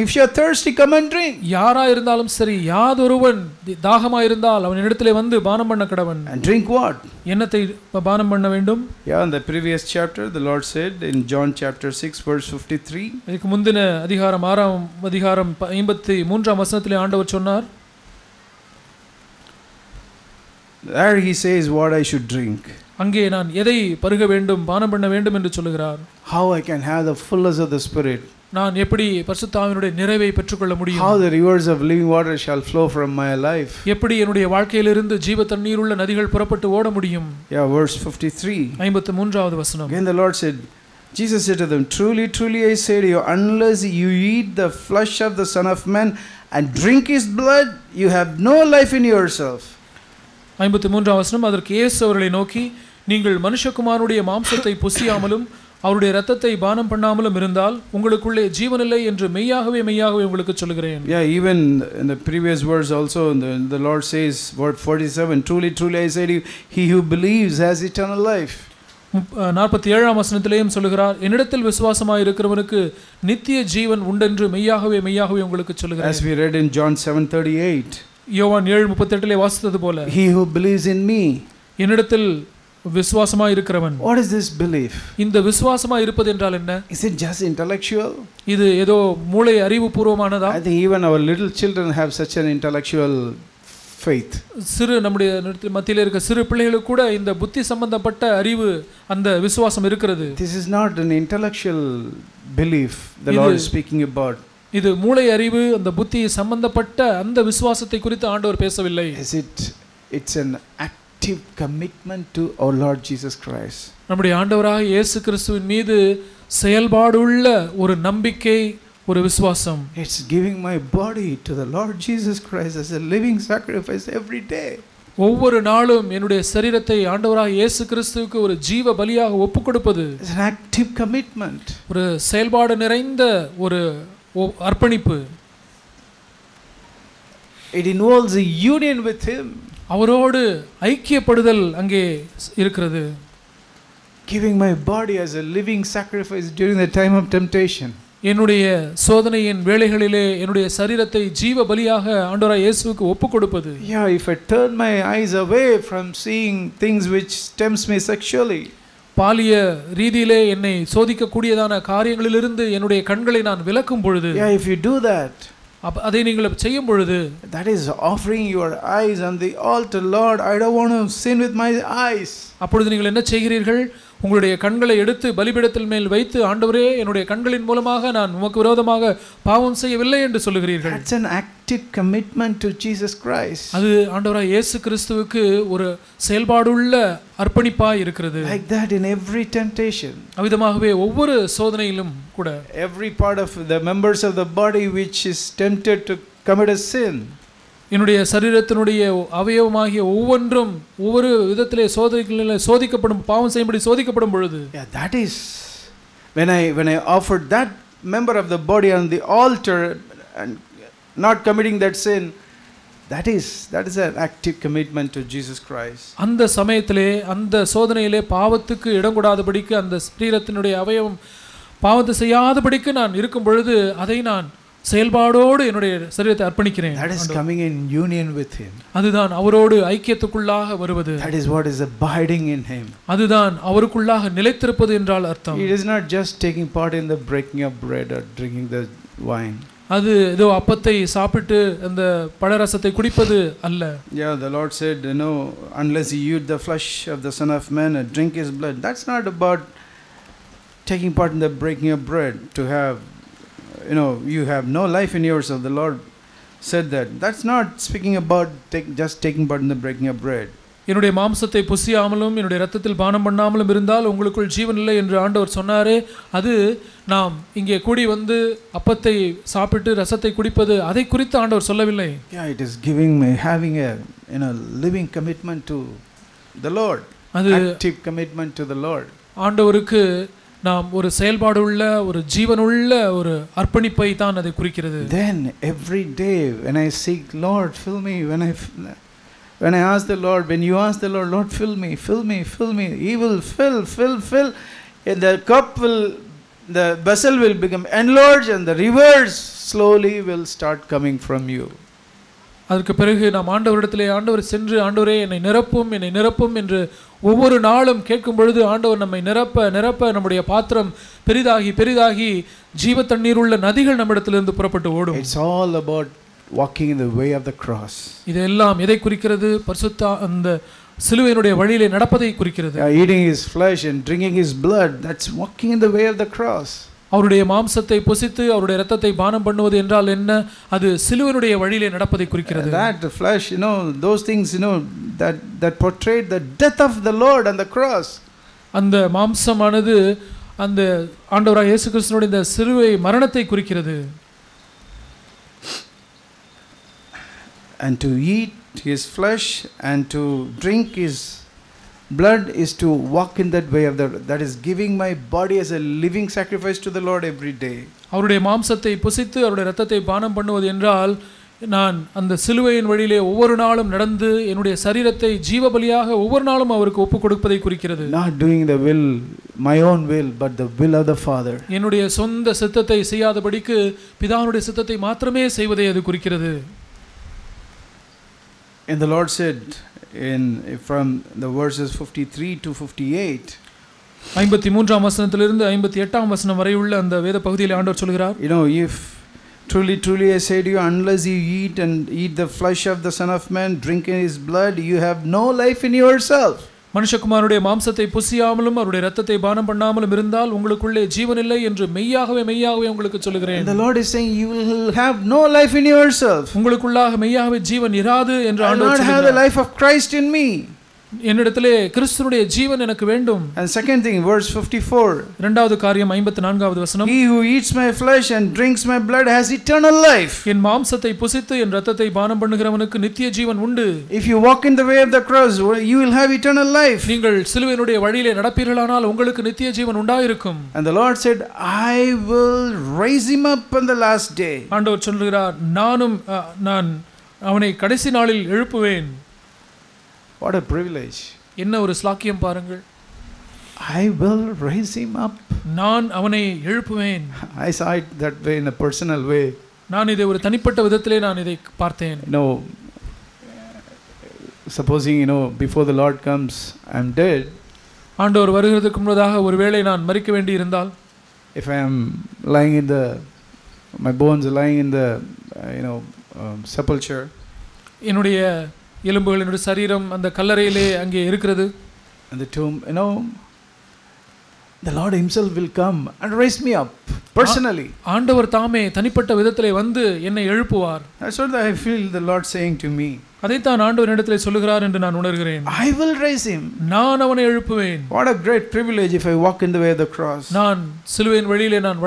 if you are thirsty, come and drink. யாரா இருந்தாலும் சரி, யாதொருவன் தாகமா இருந்தால் அவன் இடத்திலே வந்து பானம் பண்ண கடவன். And drink what? என்னத்தை பானம் பண்ண வேண்டும்? Yeah, in the previous chapter the Lord said in John chapter 6 verse 53. இதுக்கு முந்தின அதிகாரம் 6ஆம் அதிகாரம் 53ஆம் வசனத்திலே ஆண்டவர் சொன்னார், there he says what I should drink. அங்கே நான் எதை பருக வேண்டும், பானம் பண்ண வேண்டும் என்று சொல்கிறார். How I can have the fullness of the Spirit. நான் எப்படி பரிசுத்த ஆவியினுடைய நிறைவை பெற்றுக்கொள்ள முடியும்? How the rivers of living water shall flow from my life. எப்படி என்னுடைய வாழ்க்கையிலிருந்து ஜீவ தண்ணீர் உள்ள நதிகள் புறப்பட்டு ஓட முடியும்? Yeah, verse 53. 53வது வசனம். Again the Lord said, Jesus said to them, truly, truly I say to you, unless you eat the flesh of the Son of Man and drink his blood, you have no life in yourself. 53ஆம் வசனம். அதற்கு இயேசு அவர்களை நோக்கி, நீங்கள் மனுஷகுமாரனுடைய மாம்சத்தை புசியாமலும் அவருடைய இரத்தத்தை பானம் பண்ணாமலும் இருந்தால் உங்களுக்குள்ளே ஜீவனில்லை என்று மெய்யாகவே உங்களுக்கு சொல்கிறேன். Yeah, even in the previous verse also the Lord says, word 47, truly, truly I say to you, he who believes has eternal life. 47ஆம் வசனத்திலேயும் சொல்கிறார், என்னிடத்தில் விசுவாசமாய் இருக்கிறவனுக்கு நித்திய ஜீவன் உண்டென்று மெய்யாகவே உங்களுக்கு சொல்கிறேன். As we read in John 7:38, யோவான் 7:38லே வாசித்தது போல, he who believes in me. என்னிடத்தில் விசுவாசமாய் இருக்கிறவன். What is this belief? இந்த விசுவாசமாய் இருப்பது என்றால் என்ன? Is it just intellectual? இது ஏதோ மூளை அறிவுபூர்வமானதா? I think even our little children have such an intellectual faith. சிறு நம்முடைய மத்தியில இருக்க சிறு பிள்ளைகளுக்கு கூட இந்த புத்தி சம்பந்தப்பட்ட அறிவு, அந்த விசுவாசம் இருக்கிறது. This is not an intellectual belief the Lord is speaking about. இது மூளை அறிவு, அந்த புத்தி சம்பந்தப்பட்ட அந்த விசுவாசத்தை குறித்து ஆண்டவர் பேசவில்லை. It's an active commitment to our Lord Jesus Christ. நம்முடைய ஆண்டவராக இயேசு கிறிஸ்துவின் மீது செயல்பாடுள்ள ஒரு நம்பிக்கை, ஒரு விசுவாசம். It's giving my body to the Lord Jesus Christ as a living sacrifice every day. ஒவ்வொரு நாளும் என்னுடைய சரீரத்தை ஆண்டவராக இயேசு கிறிஸ்துவுக்கு ஒரு ஜீவ பலியாக ஒப்புக்கொடுப்பது. It's an active commitment. ஒரு செயல்பாடு நிறைந்த ஒரு அர்ப்பணிப்பு. It involves a union with him. அவரோடு ஐக்கியப்படுதல் அங்கே இருக்கிறது. Giving my body as a living sacrifice during the time of temptation. என்னுடைய சோதனையின் வேளைகளிலே என்னுடைய சரீரத்தை ஜீவ பலியாக ஆண்டவராகிய இயேசுவுக்கு ஒப்புக்கொடுப்பது. Yeah, if I turn my eyes away from seeing things which tempts me sexually. பாலிய ரீதியிலே என்னை சோதிக்கக்கூடியதான காரியங்களிலிருந்து என்னுடைய கண்களை நான் விலக்கும் பொழுது. Yeah, if you do that, அதை நீங்கள் செய்யும் பொழுது, that is offering your eyes on the altar. Lord, I don't want to sin with my eyes. அப்பொழுது நீங்கள் என்ன செய்கிறீர்கள்? உங்களுடைய கண்களை எடுத்து பலிபீடத்தின் மேல் வைத்து, ஆண்டவரே என்னுடைய கண்களின் மூலமாக நான் உமக்கு விரோதமாக பாவம் செய்யவில்லை என்று சொல்லுகிறீர்கள். That's an active commitment to Jesus Christ. அது ஆண்டவராகிய இயேசு கிறிஸ்துவுக்கு ஒரு செயல்பாடுள்ள அர்ப்பணிப்பாய் இருக்கிறது. Like that in every temptation. அவிதமாகவே ஒவ்வொரு சோதனையிலும் கூட, every part of the members of the body which is tempted to commit a sin. என்னுடைய சரீரத்தினுடைய அவயவமாகிய ஒவ்வொன்றும் ஒவ்வொரு விதத்திலே சோதிக்கப்படும், பாவம் செய்யும்படி சோதிக்கப்படும் பொழுது, yeah, that is when I offered that member of the body on the altar and not committing that sin, that is an active commitment to Jesus Christ. அந்த சமயத்திலே, அந்த சோதனையிலே பாவத்துக்கு இடம் கொடாதபடிக்கு, அந்த சரீரத்தினுடைய அவயவம் பாவத்தை செய்யாதபடிக்கு நான் இருக்கும் பொழுது, அதை நான் செயல்பாடோடு என்னுடைய சரீரத்தை அர்ப்பணிக்கிறேன். That is coming in union with him. அதுதான் அவரோடு ஐக்கியத்துக்குள்ளாக வருவது. That is what is abiding in him. அதுதான் அவருக்குள்ளாக நிலைத்திருப்பது என்றால் அர்த்தம். It is not just taking part in the breaking of bread or drinking the wine. அது ஏதோ அப்பத்தை சாப்பிட்டு அந்த பழரசத்தை குடிப்பது அல்ல. Yeah, the Lord said, unless you eat the flesh of the Son of Man and drink his blood. That's not about taking part in the breaking of bread to have, you have no life in yourself. The Lord said that. That's not speaking about just taking part in the breaking of bread. என்னுடைய மாம்சத்தை புசியாமலும் என்னுடைய இரத்தத்தில் பானம் பண்ணாமலும் இருந்தால் உங்களுக்குள் ஜீவன் இல்லை என்று ஆண்டவர் சொன்னாரே, அது நாம் இங்கே கூடி வந்து அப்பத்தை சாப்பிட்டு ரசத்தை குடிப்பது, அதை குறித்து ஆண்டவர் சொல்லவில்லை. Yeah, it is having a living commitment to the Lord. Active commitment to the Lord. ஆண்டவருக்கு நாம் ஒரு செயல்பாடு உள்ள, ஒரு ஜீவனுள்ள ஒரு அர்ப்பணிப்பை தான் அதை குறிக்கிறது. Then every day when I seek, Lord, fill me, when I When I ask the Lord, when you ask the Lord, Lord, fill me, fill me, fill me, He will fill. And the cup will, the vessel will become enlarged, and the rivers slowly will start coming from you. அதற்கு பிறகு நாம் ஆண்டவரிடத்திலே ஆண்டவர் சென்று ஆண்டவரே என்னை நிரப்பும் என்று ஒவ்வொரு நாளும் கேட்கும் பொழுது ஆண்டவர் நம்மை நிரப்ப நம்முடைய பாத்திரம் பெரிதாகி ஜீவ தண்ணீர் உள்ள நதிகள் நம்மிடத்திலிருந்து புறப்பட்டு ஓடும். It's all about walking in the way of the cross. இதெல்லாம் எதை குறிக்கிறது? பரிசுத்த அந்த சிலுவையினுடைய வழியிலே நடப்பதை குறிக்கிறது. Eating his flesh and drinking his blood, that's walking in the way of the cross. அவருடைய மாம்சத்தை புசித்து அவருடைய இரத்தத்தை பானம் பண்ணுவது என்றால் என்ன? அது சிலுவையினுடைய வழியிலே நடப்பதை குறிக்கிறது. That the flesh, those things, that portrayed the death of the Lord on the cross. அந்த மாம்சமானது அந்த ஆண்டவராகிய இயேசு கிறிஸ்துவினுடைய இந்த சிலுவை மரணத்தை குறிக்கிறது. And to eat his flesh and to drink his blood is to walk in that way of that is giving my body as a living sacrifice to the Lord every day. அவருடைய மாம்சத்தை புசித்து அவருடைய இரத்தத்தை பானம் பண்ணுவது என்றால் நான் அந்த சிலுவையின் வழியிலே ஒவ்வொரு நாளும் நடந்து என்னுடைய சரீரத்தை ஜீவபலியாக ஒவ்வொரு நாளும் அவருக்கு ஒப்புக் கொடுப்பதை குறிக்கிறது. Not doing the will, my own will, but the will of the Father. என்னுடைய சொந்த சித்தத்தை செய்யாதபடிக்கு பிதாவுடைய சித்தத்தை மாத்திரமே செய்வதை அது குறிக்கிறது. And the Lord said from the verses 53 to 58, 53ஆம் வசனத்திலிருந்து 58ஆம் வசனம் வரை உள்ள அந்த வேத பகுதியிலே ஆண்டவர் சொல்கிறார், if truly I say to you, unless you eat the flesh of the Son of Man, drink in his blood, you have no life in yourself. மனுஷகுமாரனுடைய மாம்சத்தை புசியாமலும் அவருடைய இரத்தத்தை பானம் பண்ணாமலும் இருந்தால் உங்களுக்குள்ளே ஜீவன் இல்லை என்று மெய்யாகவே உங்களுக்கு சொல்கிறேன். The Lord is saying you will have no life in yourself. உங்களுக்குள்ளாக மெய்யாகவே ஜீவன் இராது என்று ஆண்டவர் சொல்கிறார். I will not have the life of Christ in me. என்னிடத்திலே கிறிஸ்துவுடைய ஜீவன் எனக்கு வேண்டும். And second thing, verse 54, இரண்டாவது காரியம் 54வது வசனம், he who eats my flesh and drinks my blood has eternal life. என் மாம்சத்தை புசித்து என் இரத்தத்தை பானம் பண்ணுகிறவனுக்கு நித்திய ஜீவன் உண்டு. If you walk in the way of the cross, you will have eternal life. நீங்கள் சிலுவையினுடைய வழியிலே நடப்பீர்களானால் உங்களுக்கு நித்திய ஜீவன் உண்டாயிருக்கும். And the Lord said, I will raise him up on the last day. ஆண்டவர் சொல்கிறார், நான் அவனை கடைசி நாளில் எழுப்புவேன். What a privilege. என்ன ஒரு ஸ்லாக்கியம் பாருங்கள். I will raise him up. நான் அவனை எழுப்புவேன். I saw it that way, in a personal way. நான் இதை ஒரு தனிப்பட்ட விதத்திலே நான் இதை பார்த்தேன். Supposing before the Lord comes I am dead. ஆண்டவர் வருகிறதுக்கு முன்னதாக ஒருவேளை நான் மரிக்க வேண்டி இருந்தால், if I am lying in my bones are lying in the sepulture, என்னுடைய எலும்புகள் என்னுடைய சரீரம் அந்த கல்லறையிலே அங்கே இருக்கிறது, and the tomb, the Lord himself will come and raise me up personally. ஆண்டவர் தாமே தனிப்பட்ட விதத்திலே வந்து என்னை எழுப்புவார். That's what I feel the Lord saying to me. அதைத்தான் ஆண்டவர் என்னிடத்திலே சொல்லுகிறார் என்று நான் உணர்கிறேன். I will raise him. நான் அவனை எழுப்புவேன். What a great privilege if I walk in the way of the cross. நான் சிலுவையின் வழியிலே நான்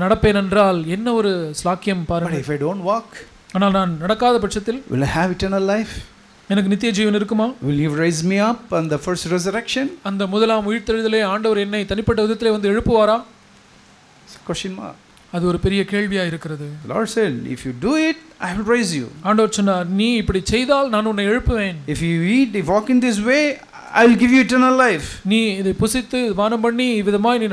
நடப்பேன் என்றால் என்ன ஒரு ஸ்லாக்கியம் பாருங்கள். But if I don't walk, ஆனால் நான் நடக்காத பட்சத்தில் will I have eternal life? எனக்கு நித்திய ஜீவன் இருக்குமா? Will he raise me up on the first resurrection? அந்த முதலாம் உயிர்த்தெழுதலே ஆண்டவர் என்னை தனிப்பட்ட விதத்திலே வந்து எழுப்புவாரா? It's a question mark. அது ஒரு பெரிய கேள்வியா இருக்கிறது. The Lord said, if you do it, I will raise you. ஆண்டவர் சொன்னார், நீ இப்படி செய்தால் நான் உன்னை எழுப்புவேன். If you walk in this way, I will give you eternal life. நீ இதை புசித்து பானம் பண்ணி விதமாய் நீ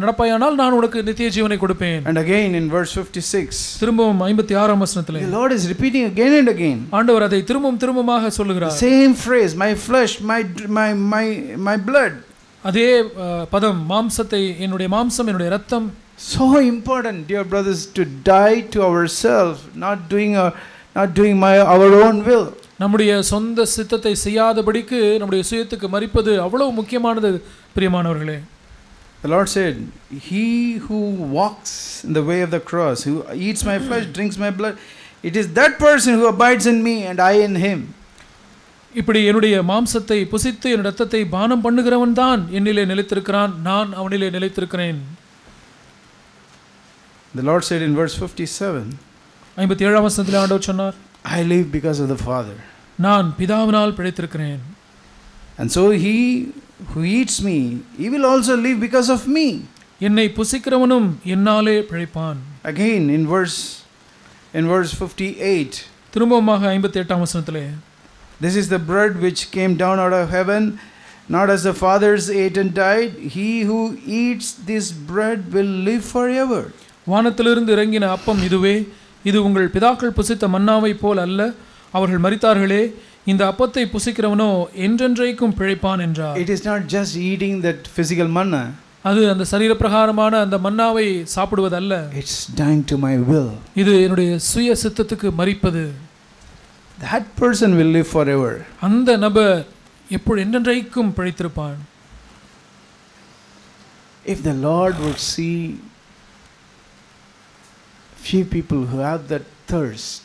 நடப்பாயானால் நான் உனக்கு நித்திய ஜீவனை கொடுப்பேன். And again in verse 56, திரும்பவும் 56ஆம் வசனத்திலே the Lord is repeating again and again. ஆண்டவர் அதை திரும்பமாக சொல்லுகிறார். Same phrase, my flesh, my blood. அதே பதம், மாம்சத்தை, என்னுடைய மாம்சம், என்னுடைய இரத்தம். So important, dear brothers, to die to ourselves, not doing our own will. நம்முடைய சொந்த சித்தத்தை செய்யாதபடிக்கு நம்முடைய சுயத்துக்கு மரிப்பது அவ்வளவு முக்கியமானது பிரியமானவர்களே. The Lord said, he who walks in the way of the cross, who eats my flesh, drinks my blood, it is that person who abides in me and I in him. இப்படி என்னுடைய மாம்சத்தை புசித்து என் இரத்தத்தை பானம் பண்ணுகிறவன் தான் என்னிலே நிலைத்திருக்கிறான், நான் அவனிலே நிலைத்திருக்கிறேன். The Lord said in verse 57, 57ஆம் வசனத்திலே ஆண்டவர் சொன்னார், I live because of the Father. நான் பிதாவினால் பிழைத்திருக்கிறேன். And so he who eats me, he will also live because of me. என்னை புசிக்கிறவனும் என்னாலே பிழைப்பான். Again in verse 58, திரும்பமாக 58ஆம் வசனத்திலே, This is the bread which came down out of heaven, not as the fathers ate and died. He who eats this bread will live forever. வானத்திலிருந்து இறங்கின அப்பம் இதுவே, இது உங்கள் பிதாக்கள் புசித்த மன்னாவை போல் அல்ல, அவர்கள் மரித்தார்களே, இந்த அப்பத்தை புசிக்கிறவனோ என்றென்றைக்கும் பிழைப்பான் என்றார். It is not just eating that physical manna. அது அந்த சரீர பிரகாரமான அந்த மன்னாவை சாப்பிடுவதல்ல. It's dying to my will. இது என்னுடைய சுய சித்தத்துக்கு மரிப்பது. That person will live forever. அந்த நபர் எப்பொழுது என்றென்றைக்கும் பிழைத்திருப்பான். If the Lord would see few people who have that thirst,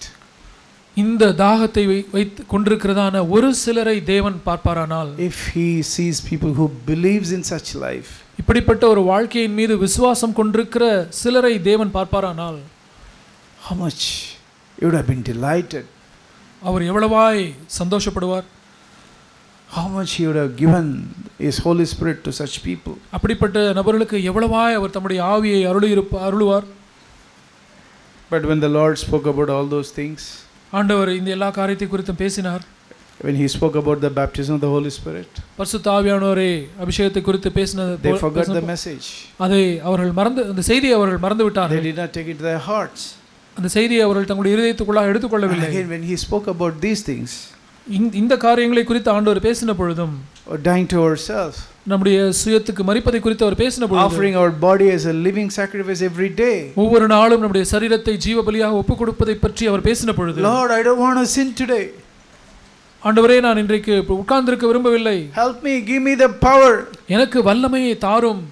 இந்த தாகத்தை வைத்து கொண்டிருக்கிறதான ஒரு சிலரை தேவன் பார்ப்பாரானால், if he sees people who believes in such life, இப்படிப்பட்ட ஒரு வாழ்க்கையின் மீது விசுவாசம் கொண்டிருக்கிற சிலரை தேவன் பார்ப்பாரானால், how much you would have been delighted, அவர் எவ்வளவாய் சந்தோஷப்படுவார், how much he would have given his Holy Spirit to such people. அப்படிப்பட்ட நபர்களுக்கு எவ்வளவாய் அவர் தம்முடைய ஆவியை அருளுவார். But when the Lord spoke about all those things, ஆண்டவர் இந்த எல்லா காரியத்தை குறித்தும் பேசினார். when he spoke about the baptism of the Holy Spirit, பரிசுத்த ஆவியானவரே அபிஷேகத்தை குறித்து பேசினது, they forgot the message. அதை அவர்கள் மறந்து, அந்த செய்தியை அவர்கள் மறந்து விட்டார்கள். They did not take it to their hearts. அந்த செய்தியை அவர்கள் தங்களுடைய இதயத்துக்குள்ளாக எடுத்துக்கொள்ளவில்லை. Again, when he spoke about these things, இந்த காரியங்களை குறித்து ஆண்டவர் பேசின பொழுதும், dying to ourselves, நம்முடைய சுயத்துக்கு மரிப்பதை குறித்து அவர் பேசின பொழுதும், offering our body as a living sacrifice every day, ஒவ்வொரு நாளும் நம்முடைய சரீரத்தை ஜீவ பலியாக ஒப்புக் கொடுப்பதை பற்றி அவர் பேசின பொழுது, Lord, I don't want to sin today. ஆண்டவரே, நான் இன்றைக்கு உட்கார்ந்திருக்க விரும்பவில்லை, help me, give me the power. எனக்கு வல்லமையை தாரும்.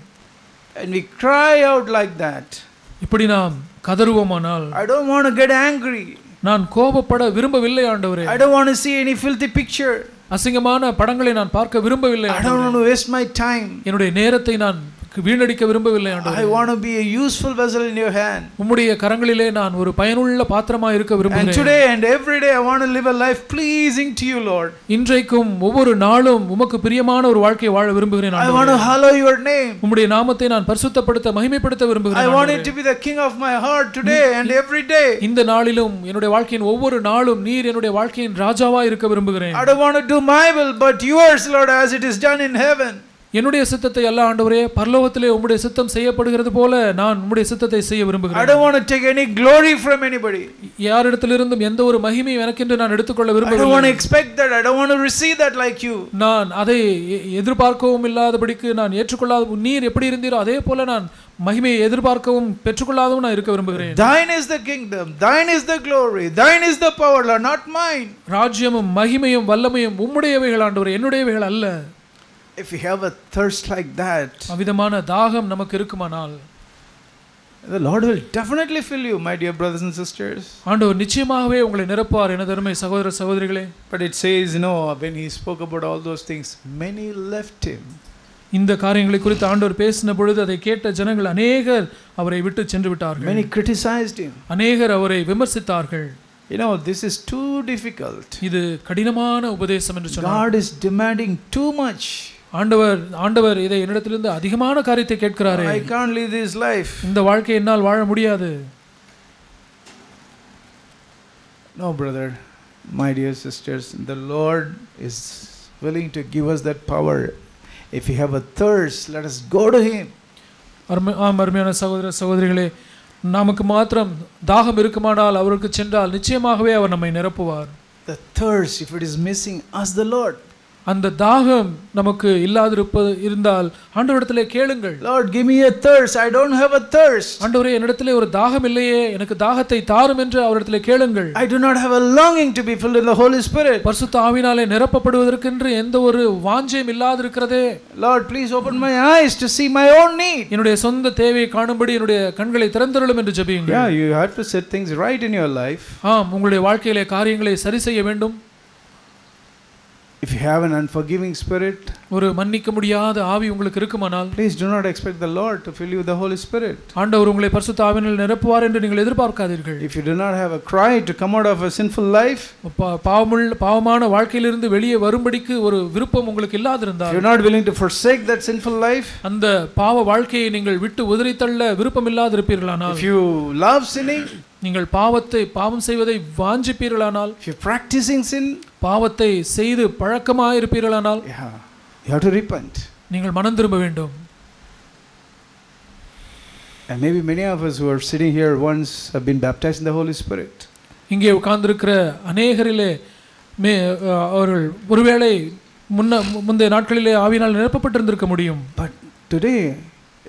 And we cry out like that. இப்படி நாம் கதறுவோமானால், I don't want to get angry. நான் கோபப்பட விரும்பவில்லை ஆண்டவரே. I don't want to see any filthy picture. அசிங்கமான படங்களை நான் பார்க்க விரும்பவில்லை. I don't want to waste my time. என்னுடைய நேரத்தை நான் வீணடிக்க விரும்பவில்லை ஆண்டவரே. I want to be a useful vessel in your hand. உம்முடைய கரங்களிலே நான் ஒரு பயனுள்ள பாத்திரமாக இருக்க விரும்புகிறேன். And today and every day I want to live a life pleasing to you, Lord. இன்றைக்கும் ஒவ்வொரு நாளும் உமக்கு பிரியமான ஒரு வாழ்க்கை வாழ விரும்புகிறேன் ஆண்டவரே. I want to hallow your name. உம்முடைய நாமத்தை நான் பரிசுத்தப்படுத்த மகிமைப்படுத்த விரும்புகிறேன். I want it to be the king of my heart today and every day. இந்த நாளிலும் என்னுடைய வாழ்க்கையின் ஒவ்வொரு நாளும் நீர் என்னுடைய வாழ்க்கையின் ராஜாவா இருக்க விரும்புகிறேன். I don't want to do my will but yours, Lord, as it is done in heaven. என்னுடைய சித்தத்தை அல்ல ஆண்டவரே, பரலோகத்திலே உம்முடைய சித்தம் செய்யப்படுகிறது போல நான் உம்முடைய சித்தத்தை செய்ய விரும்புகிறேன். I don't want to take any glory from anybody. யாரிடத்திலிருந்தும் எந்த ஒரு மகிமையும் எனக்கென்று நான் எடுத்துக்கொள்ள விரும்பவில்லை. I don't want to expect that. I don't want to receive that like you. நான் அதை எதிர்பார்க்கவும் இல்லாதபடிக்கு நான் ஏற்றுக்கொள்ளாத, நீர் எப்படி இருந்தீரோ அதே போல நான் மகிமையை எதிர்பார்க்கவும் பெற்றுக்கொள்ளாதவும் நான் இருக்க விரும்புகிறேன். Thine is the kingdom, thine is the glory, thine is the power, Lord, not mine. ராஜ்யமும் மகிமையும் வல்லமையும் உம்முடையவைகள் ஆண்டவரே, என்னுடையவைகள் அல்ல. If we have a thirst like that, அவிதமான தாகம் நமக்கு இருக்குமானால், the Lord will definitely fill you, my dear brothers and sisters. ஆண்டவர் நிச்சயமாகவே உங்களை நிரப்புவார் எனது அருமை சகோதர சகோதரிகளே. But it says, when he spoke about all those things, many left him. இந்த காரியங்களை குறித்து ஆண்டவர் பேசின பொழுது அதை கேட்ட ஜனங்கள் அநேகர் அவரை விட்டு சென்று விட்டார்கள். Many criticized him. அநேகர் அவரை விமர்சித்தார்கள். This is too difficult. இது கடினமான உபதேசம் என்று சொன்னார். God is demanding too much. ஆண்டவர் இதை என்னிடத்திலிருந்து அதிகமான காரியத்தை கேட்கிறாரே. I can't live this life. இந்த வாழ்க்கை என்னால் வாழ முடியாது. No, brother, my dear sisters, the Lord is willing to give us that power. If we have a thirst, let us go to him. அருமையான சகோதர சகோதரிகளே, நமக்கு மாத்திரம் தாகம் இருக்குமானால் அவருக்கு சென்றால் நிச்சயமாகவே அவர் நம்மை நிரப்புவார். The thirst, if it is missing, ask the Lord. அந்த தாகம் நமக்கு இருந்தால் ஆண்டவரிடத்திலே கேளுங்கள். Lord, give me a thirst. I don't have a thirst. ஆண்டவரே, என்னிடத்திலே ஒரு தாகம் இல்லையே, எனக்கு தாகத்தை தாரும் என்று அவரிடத்திலே கேளுங்கள். I do not have a longing to be filled with the Holy Spirit. பரிசுத்த ஆவியினாலே நிரப்பப்படுவதற்கு எந்த ஒரு வாஞ்சையும் இல்லாதிருக்கிறதே. Lord, please open my eyes to see my own need. என்னுடைய சொந்த தேவையை காணும்படி என்னுடைய கண்களை திறந்தருளும் என்று ஜெபியுங்கள். Yeah, you have to set things right in your life. உங்களுடைய வாழ்க்கையிலே காரியங்களை சரி செய்ய வேண்டும். If you have an unforgiving spirit, ஒரு மன்னிக்க முடியாத ஆவி உங்களுக்கு இருக்குமானால், please do not expect the Lord to fill you with the Holy Spirit. ஆண்டவர் உங்களை பரிசுத்த ஆவியினால் நிரப்புவார் என்று நீங்கள் எதிர்பார்க்காதீர்கள். If you do not have a cry to come out of a sinful life, பாவமான வாழ்க்கையிலிருந்து வெளியே வரும்படிக்கு ஒரு விருப்பம் உங்களுக்கு இல்லாதிருந்தால், if you are not willing to forsake that sinful life, அந்த பாவ வாழ்க்கையை நீங்கள் விட்டு உதறித்தள்ள விருப்பம் இல்லாதிருப்பீர்களானால், if you love sinning, நீங்கள் பாவம் செய்வதை வாஞ்சிப்பீர்களானால், if you are practicing sin, பாவத்தை செய்து பழக்கமாயிருப்பீர்களானால் yeah, you have to repent. நீங்கள் மனம் திரும்ப வேண்டும். And maybe many of us who are sitting here once have been baptized in the Holy Spirit. இங்கே உட்கார்ந்திருக்கிற அநேகரிலே அவர்கள் ஒருவேளை முந்தைய நாட்களிலே ஆவியினால் நிரப்பப்பட்டிருந்திருக்க முடியும். But today,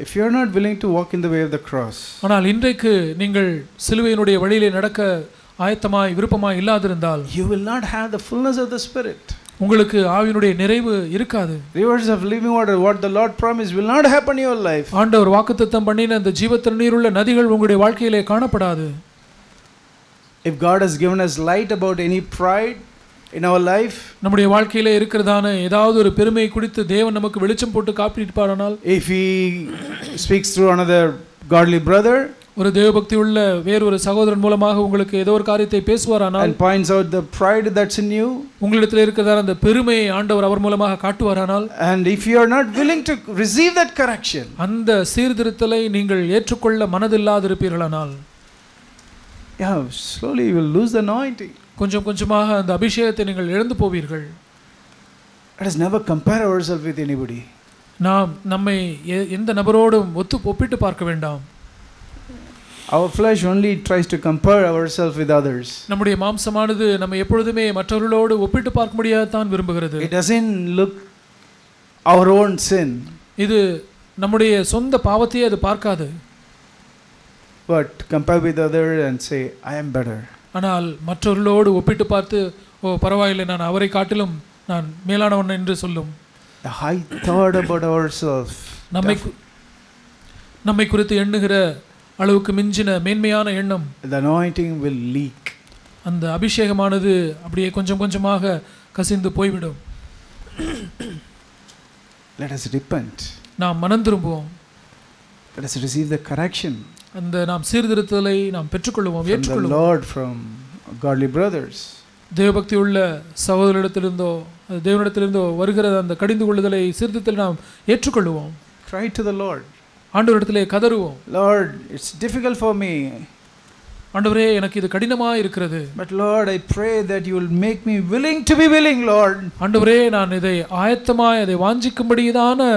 if you are not willing to walk in the way of the cross, ஆனால் இன்றைக்கு நீங்கள் சிலுவையினுடைய வழியிலே நடக்க ஆயத்தமாய் விருப்பமாய் இல்லாதிருந்தால், you will not have the fullness of the Spirit. உங்களுக்கு ஆவியினுடைய நிறைவு இருக்காது. Rivers of living water, what the Lord promised, will not happen in your life. ஆண்டவர் வாக்குத்தத்தம் பண்ணின அந்த ஜீவ தண்ணீருள்ள நதிகள் உங்களுடைய வாழ்க்கையிலே காணப்படாது. If God has given us light about any pride in our life, நம்முடைய வாழ்க்கையிலே இருக்கிறதான ஏதாவது ஒரு பெருமை குறித்து தேவன் நமக்கு வெளிச்சம் போட்டு காப்பியிருப்பாரானால், if he speaks through another godly brother, ஒரு தேவபக்தி உள்ள வேறொரு சகோதரன் மூலமாக உங்களுக்கு ஏதோ ஒரு காரியத்தை பேசுவாரானால், and points out the pride that's in you, உங்களிடத்தில் இருக்கிறதான அந்த பெருமையை ஆண்டவர் அவர் மூலமாக காட்டுவாரானால், and if you are not willing to receive that correction, அந்த சீர்திருத்தலை நீங்கள் ஏற்றுக்கொள்ள மனதில்லாதிருப்பீர்களானால், yeah, slowly you will lose the anointing. கொஞ்சம் கொஞ்சமாக அந்த அபிஷேகத்தை நீங்கள் இழந்து போவீர்கள். Let us never compare ourselves with anybody. நாம் நம்மை எந்த நபரோடும் ஒப்பிட்டு பார்க்க வேண்டாம். Our flesh only tries to compare ourselves with others. நம்முடைய மாம்சமானது நம்ம எப்பொழுதுமே மற்றவர்களோடு ஒப்பிட்டு பார்க்க முடியாதான் விரும்புகிறது. It doesn't look our own sin. இது நம்முடைய சொந்த பாவத்தையே அது பார்க்காது. But compare with other and say, I am better. ஆனால் மற்றவர்களோடு ஒப்பிட்டு பார்த்து, ஓ பரவாயில்லை, நான் அவரை காட்டிலும் நான் மேலானவன் என்று சொல்லும். The high thought about ourselves. நம்மை குறித்து எண்ணுகிற அளவுக்கு மிஞ்சின மேன்மையான எண்ணம், the anointing will leak. அந்த அபிஷேகமானது அப்படியே கொஞ்சம் கொஞ்சமாக கசிந்து போய்விடும். Let us repent. நாம் மனம் திரும்புவோம். Let us receive the correction. அந்த நாம் சீர்திருத்தலை நாம் பெற்றுக்கொள்வோம், ஏற்றுக்கொள்வோம். From the Lord, from godly brothers. தேவபக்தி உள்ள சகோதரரிடத்திலிருந்தோ தேவனிடத்திலிருந்தோ வருகிற அந்த கடிந்து கொள்ளுதலை சீர்திருத்தலை நாம் ஏற்றுக்கொள்வோம். Cry to the Lord. ஆண்டவரிடத்திலே கதறுவோம். Lord, it's difficult for me. ஆண்டவரே, எனக்கு இது கடினமாக இருக்கிறது. But Lord, I pray that you will make me willing to be willing, Lord. ஆண்டவரே, நான் இதை ஆயத்தமாய் அதை வாஞ்சிக்கும்படியான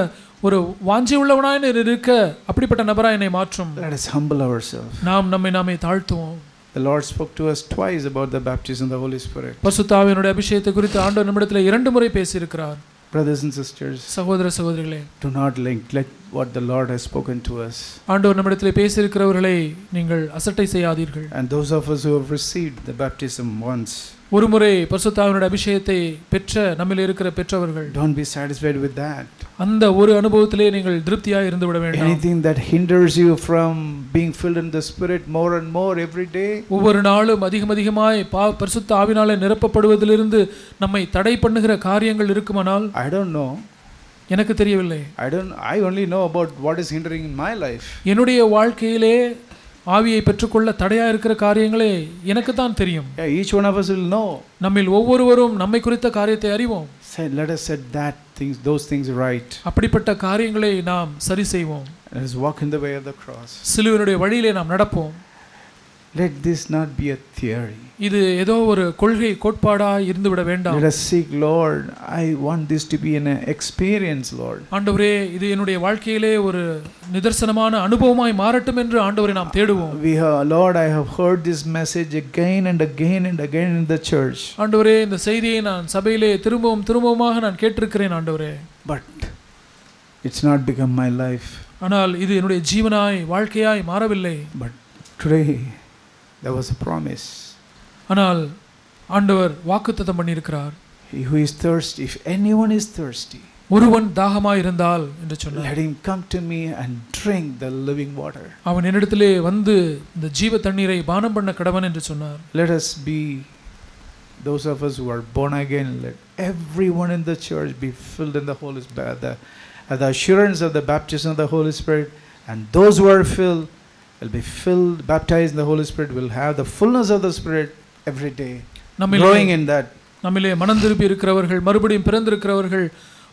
ஒரு வாஞ்சி உள்ளவனாய் இருக்க அப்படிப்பட்ட நபராய் என்னை மாற்றும். Let us humble ourselves. நாம் நம்மை தாழ்த்துவோம். The Lord spoke to us twice about the baptism of the Holy Spirit. பரிசுத்த ஆவியினுடைய அபிஷேகத்தை குறித்து ஆண்டவர் நம்மிடத்தில் 2 முறை பேசியிருக்கிறார். Brothers and sisters, சகோதர சகோதரிகளே, do not neglect what the Lord has spoken to us. ஆண்டவர் நம்மிடத்தில் பேசியிருக்கிறவர்களை நீங்கள் அசட்டை செய்யாதீர்கள். And those of us who have received the baptism once, ஒரு முறை பரிசுத்த ஆவியினுடைய அபிஷேகத்தை பெற்ற நம்மில் இருக்கிற பெற்றவர்கள், don't be satisfied with that. அந்த ஒரு அனுபவத்திலே நீங்கள் திருப்தியாக இருந்து விட வேண்டாம். Anything that hinders you from being filled in the Spirit more and more every day, ஒவ்வொரு நாளும் அதிகமாய் பரிசுத்த ஆவியினாலே நிரப்பப்படுவதிலிருந்து நம்மை தடை பண்ணுகிற காரியங்கள் இருக்குமானால், I don't know. எனக்கு தெரியவில்லை. I only know about what is hindering in my life. என்னுடைய வாழ்க்கையிலே ஆவியை பெற்றுக்கொள்ள தடையா இருக்கிற காரியங்களே எனக்கு தான் தெரியும். Yeah, each one of us will know. நம்மில் ஒவ்வொருவரும் நம்மை குறித்த காரியத்தை அறிவோம். Let us set those things right. அப்படிப்பட்ட காரியங்களை நாம் சரி செய்வோம். Let us walk in the way of the cross. சிலுவையினுடைய வழியிலே நாம் நடப்போம். Let this not be a theory. இது ஏதோ ஒரு கொள்கை கோட்பாடா இருந்து விட வேண்டாம். Let us seek, Lord, I want this to be an experience, Lord. ஆண்டவரே, இது என்னுடைய வாழ்க்கையிலே ஒரு நிதர்சனமான அனுபவமாய் மாறட்டும் என்று ஆண்டவரை நாம் தேடுவோம். Lord, I have heard this message again and again and again in the church. ஆண்டவரே, இந்த செய்தியை நான் சபையிலே திரும்பவுமாக நான் கேட்டிருக்கிறேன் ஆண்டவரே. But it's not become my life. ஆனால் இது என்னுடைய ஜீவனாய் வாழ்க்கையாய் மாறவில்லை. But today there was a promise. ஆனால் ஆண்டவர் வாக்குத்தத்தம் பண்ணியிருக்கிறார். He who is thirsty, if anyone is thirsty, ஒருவன் தாகமாய் இருந்தால் என்று சொன்னார், let him come to me and drink the living water. அவன் என்னிடத்திலே வந்து இந்த ஜீவ தண்ணீரை பானம் பண்ண கடவன் என்று சொன்னார். Let us be those of us who are born again. Let everyone in the church be filled in the Holy Spirit, the assurance of the baptism of the Holy Spirit, and those who are filled will be filled, baptized in the Holy Spirit, will have the fullness of the Spirit every day, growing in that. நம்மிலே மனம் திருப்பி இருக்கிறவர்கள், மறுபடியும் பிறந்திருக்கிறவர்கள்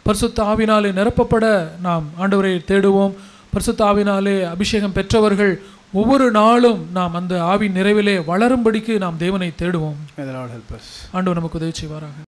பரிசுத்த ஆவினாலே நிரப்பப்பட நாம் ஆண்டவரை தேடுவோம். பரிசுத்த ஆவினாலே அபிஷேகம் பெற்றவர்கள் ஒவ்வொரு நாளும் நாம் அந்த ஆவின் நிறைவிலே வளரும்படிக்கு நாம் தேவனை தேடுவோம். May the Lord help us. ஆண்டவர் நமக்கு உதவி செய்வாராக.